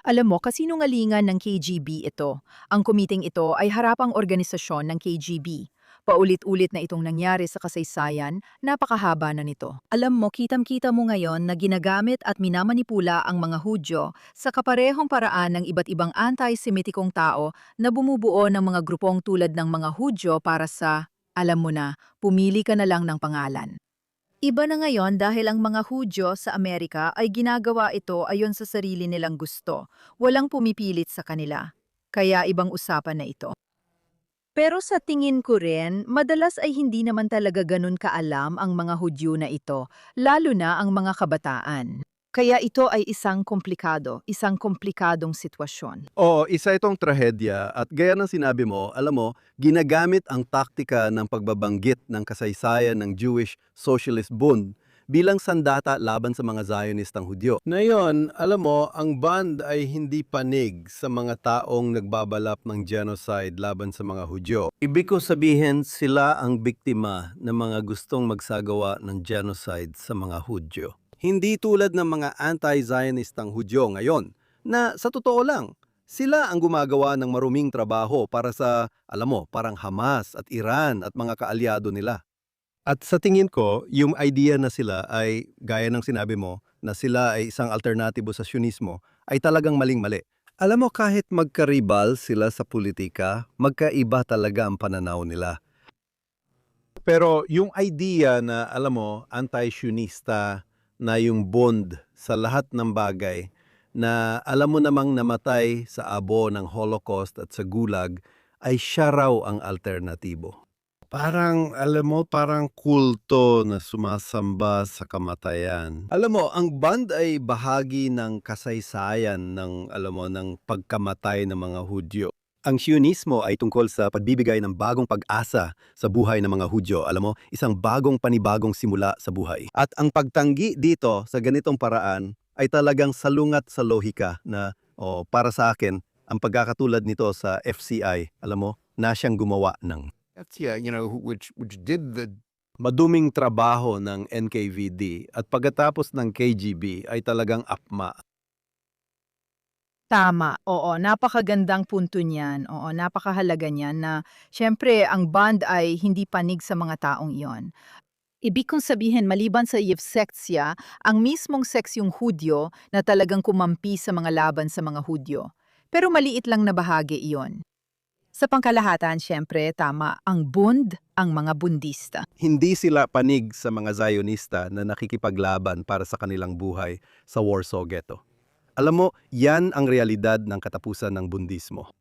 Alam mo, kasinungalingan ng KGB ito. Ang komiting ito ay harapang organisasyon ng KGB. Paulit-ulit na itong nangyari sa kasaysayan, napakahaba na nito. Alam mo, kitam-kita mo ngayon na ginagamit at minamanipula ang mga Hudyo sa kaparehong paraan ng iba't ibang anti-Semitikong tao na bumubuo ng mga grupong tulad ng mga Hudyo para sa, alam mo na, pumili ka na lang ng pangalan. Iba na ngayon dahil ang mga Hudyo sa Amerika ay ginagawa ito ayon sa sarili nilang gusto. Walang pumipilit sa kanila. Kaya ibang usapan na ito. Pero sa tingin ko rin, madalas ay hindi naman talaga ganun kaalam ang mga Hudyo na ito, lalo na ang mga kabataan. Kaya ito ay isang komplikadong sitwasyon. Oo, isa itong trahedya at gaya ng sinabi mo, alam mo, ginagamit ang taktika ng pagbabanggit ng kasaysayan ng Jewish Socialist Bund bilang sandata laban sa mga Zionistang Hudyo. Ngayon, alam mo, ang band ay hindi panig sa mga taong nagbabalap ng genocide laban sa mga Hudyo. Ibig ko sabihin, sila ang biktima ng mga gustong magsagawa ng genocide sa mga Hudyo. Hindi tulad ng mga anti-Zionistang Hudyo ngayon, na sa totoo lang, sila ang gumagawa ng maruming trabaho para sa, alam mo, parang Hamas at Iran at mga kaalyado nila. At sa tingin ko, yung idea na sila ay, gaya ng sinabi mo, na sila ay isang alternatibo sa Sionismo, ay talagang maling-mali. Alam mo, kahit magkaribal sila sa politika, magkaiba talaga ang pananaw nila. Pero yung idea na, alam mo, anti-Sionista na yung bond sa lahat ng bagay, na alam mo namang namatay sa abo ng Holocaust at sa Gulag, ay siya raw ang alternatibo. Parang, alam mo, parang kulto na sumasamba sa kamatayan. Alam mo, ang band ay bahagi ng kasaysayan ng, alam mo, ng pagkamatay ng mga Hudyo. Ang Sionismo ay tungkol sa pagbibigay ng bagong pag-asa sa buhay ng mga Hudyo. Alam mo, isang bagong panibagong simula sa buhay. At ang pagtanggi dito sa ganitong paraan ay talagang salungat sa lohika na, para sa akin, ang pagkakatulad nito sa FCI, alam mo, na siyang gumawa ng That's which did the maduming trabaho ng NKVD at pagkatapos ng KGB ay talagang akma. Tama, oo, napakagandang punto niyan. Oo, napakahalaga niyan na siyempre ang band ay hindi panig sa mga taong iyon. Ibig kong sabihin, maliban sa Yevsektia, ang mismong seksyong Hudyo na talagang kumampi sa mga laban sa mga Hudyo. Pero maliit lang na bahagi iyon. Sa pangkalahatan, siyempre, tama, ang Bund, ang mga Bundista. Hindi sila panig sa mga Zionista na nakikipaglaban para sa kanilang buhay sa Warsaw Ghetto. Alam mo, yan ang realidad ng katapusan ng Bundismo.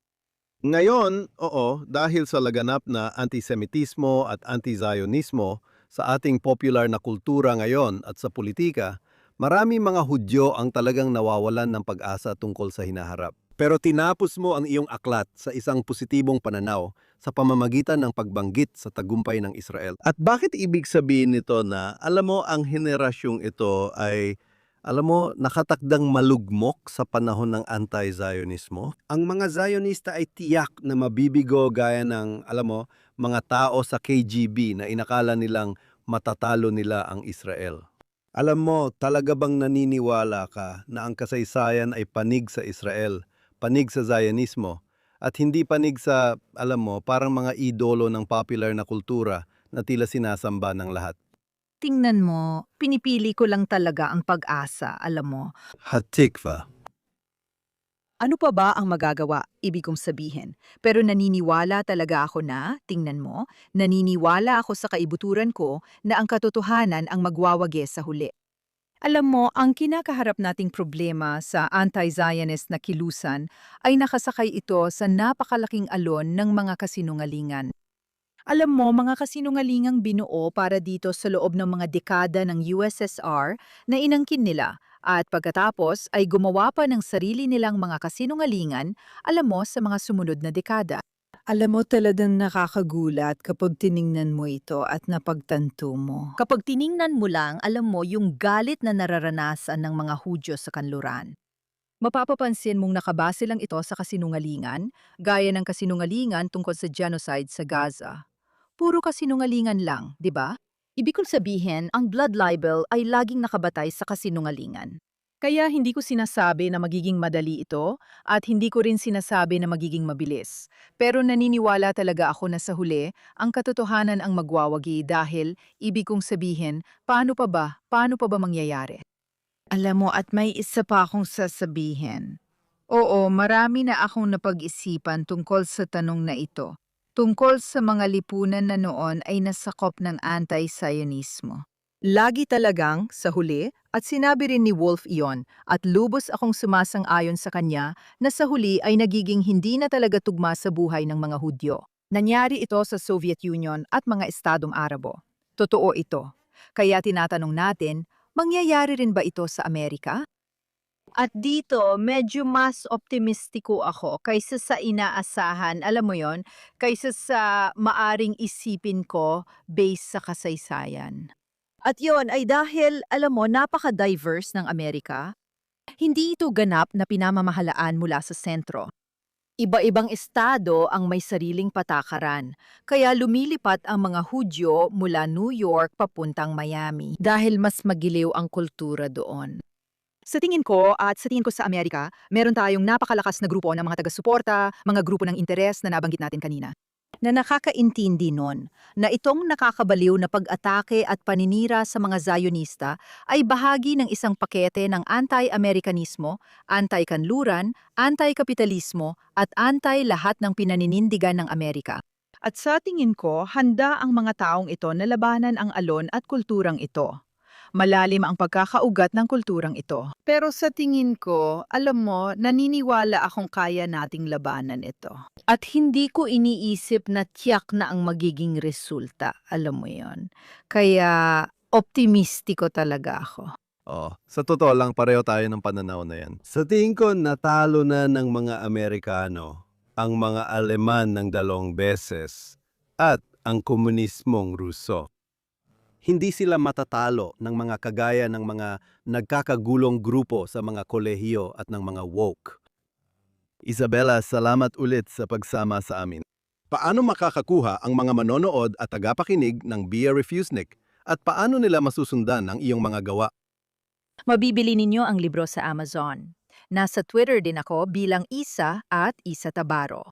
Ngayon, oo, dahil sa laganap na antisemitismo at anti-Zionismo sa ating popular na kultura ngayon at sa politika, marami mga Hudyo ang talagang nawawalan ng pag-asa tungkol sa hinaharap. Pero tinapos mo ang iyong aklat sa isang positibong pananaw sa pamamagitan ng pagbanggit sa tagumpay ng Israel. At bakit ibig sabihin nito na, alam mo, ang henerasyong ito ay, alam mo, nakatakdang malugmok sa panahon ng anti-Zionismo? Ang mga Zionista ay tiyak na mabibigo gaya ng, alam mo, mga tao sa KGB na inakala nilang matatalo nila ang Israel. Alam mo, talaga bang naniniwala ka na ang kasaysayan ay panig sa Israel, panig sa Zionismo, At hindi panig sa, alam mo, parang mga idolo ng popular na kultura na tila sinasamba ng lahat. Tingnan mo, pinipili ko lang talaga ang pag-asa, alam mo. Hatikva. Ano pa ba ang magagawa, ibig kong sabihin? Pero naniniwala talaga ako na, tingnan mo, naniniwala ako sa kaibuturan ko na ang katotohanan ang magwawagi sa huli. Alam mo, ang kinakaharap nating problema sa anti-Zionist na kilusan ay nakasakay ito sa napakalaking alon ng mga kasinungalingan. Alam mo, mga kasinungalingang binuo para dito sa loob ng mga dekada ng USSR na inangkin nila at pagkatapos ay gumawa pa ng sarili nilang mga kasinungalingan, alam mo, sa mga sumunod na dekada. Alam mo, talagang nakakagulat kapag tiningnan mo ito at napagtanto mo. Kapag tiningnan mo lang, alam mo, yung galit na nararanasan ng mga Hudyo sa kanluran. Mapapapansin mong nakabase lang ito sa kasinungalingan, gaya ng kasinungalingan tungkol sa genocide sa Gaza. Puro kasinungalingan lang, di ba? Ibig kong sabihin, ang blood libel ay laging nakabatay sa kasinungalingan. Kaya hindi ko sinasabi na magiging madali ito at hindi ko rin sinasabi na magiging mabilis. Pero naniniwala talaga ako na sa huli, ang katotohanan ang magwawagi dahil, ibig kong sabihin, paano pa ba? Paano pa ba mangyayari? Alam mo, at may isa pa akong sasabihin. Oo, marami na akong napag-isipan tungkol sa tanong na ito. Tungkol sa mga lipunan na noon ay nasakop ng anti-Zionismo. Lagi talagang, sa huli, at sinabi rin ni Wolf iyon, at lubos akong sumasang-ayon sa kanya na sa huli ay nagiging hindi na talaga tugma sa buhay ng mga Hudyo. Nangyari ito sa Soviet Union at mga Estadong Arabo. Totoo ito. Kaya tinatanong natin, mangyayari rin ba ito sa Amerika? At dito, medyo mas optimistiko ako kaysa sa inaasahan, alam mo yon, kaysa sa maaring isipin ko based sa kasaysayan. At yon ay dahil, alam mo, napaka-diverse ng Amerika. Hindi ito ganap na pinamamahalaan mula sa sentro. Iba-ibang estado ang may sariling patakaran, kaya lumilipat ang mga Hudyo mula New York papuntang Miami dahil mas magiliw ang kultura doon. Sa tingin ko at sa tingin ko sa Amerika, meron tayong napakalakas na grupo ng mga taga-suporta, mga grupo ng interes na nabanggit natin kanina, na nakakaintindi nun na itong nakakabaliw na pag-atake at paninira sa mga Zionista ay bahagi ng isang pakete ng anti-Amerikanismo, anti-kanluran, anti-kapitalismo at anti-lahat ng pinaninindigan ng Amerika. At sa tingin ko, handa ang mga taong ito na labanan ang alon at kulturang ito. Malalim ang pagkakaugat ng kulturang ito. Pero sa tingin ko, alam mo, naniniwala akong kaya nating labanan ito. At hindi ko iniisip na tiyak na ang magiging resulta, alam mo yon. Kaya optimistiko talaga ako. Oh, sa totoo lang pareho tayo ng pananaw na yan. Sa tingin ko, natalo na ng mga Amerikano ang mga Aleman ng 2 beses at ang komunismong Ruso. Hindi sila matatalo ng mga kagaya ng mga nagkakagulong grupo sa mga kolehiyo at ng mga woke. Isabella, salamat ulit sa pagsama sa amin. Paano makakakuha ang mga manonood at tagapakinig ng Be a Refusnik? At paano nila masusundan ang iyong mga gawa? Mabibili ninyo ang libro sa Amazon. Nasa Twitter din ako bilang Isa at Isa Tabaro.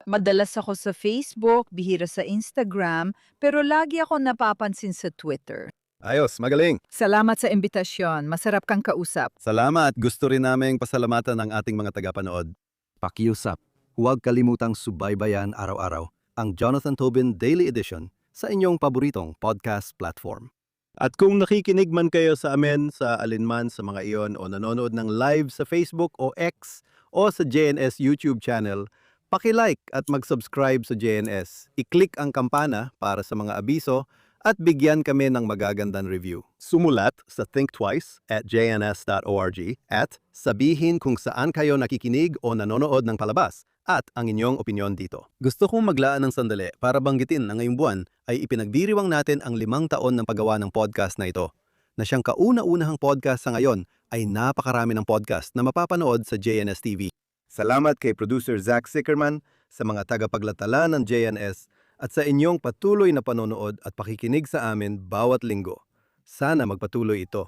Madalas ako sa Facebook, bihira sa Instagram, pero lagi ako napapansin sa Twitter. Ayos, magaling! Salamat sa imbitasyon. Masarap kang kausap. Salamat! Gusto rin naming pasalamatan ang ating mga tagapanood. Pakiusap, huwag kalimutang subaybayan araw-araw ang Jonathan Tobin Daily Edition sa inyong paboritong podcast platform. At kung nakikinig man kayo sa amin sa alinman sa mga iyon o nanonood ng live sa Facebook o X o sa JNS YouTube channel, paki-like at mag-subscribe sa JNS. I-click ang kampana para sa mga abiso at bigyan kami ng magagandang review. Sumulat sa thinktwice@jns.org at sabihin kung saan kayo nakikinig o nanonood ng palabas at ang inyong opinyon dito. Gusto kong maglaan ng sandali para banggitin na ngayong buwan ay ipinagdiriwang natin ang 5 taon ng paggawa ng podcast na ito. Na siyang kauna-unahang podcast sa ngayon ay napakarami ng podcast na mapapanood sa JNS TV. Salamat kay producer Zach Sickerman, sa mga tagapaglatala ng JNS at sa inyong patuloy na panonood at pakikinig sa amin bawat linggo. Sana magpatuloy ito.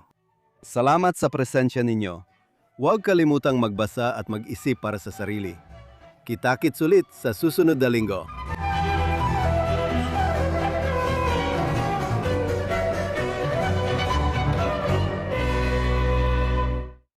Salamat sa presensya ninyo. Huwag kalimutang magbasa at mag-isip para sa sarili. Kita-kits ulit sa susunod na linggo.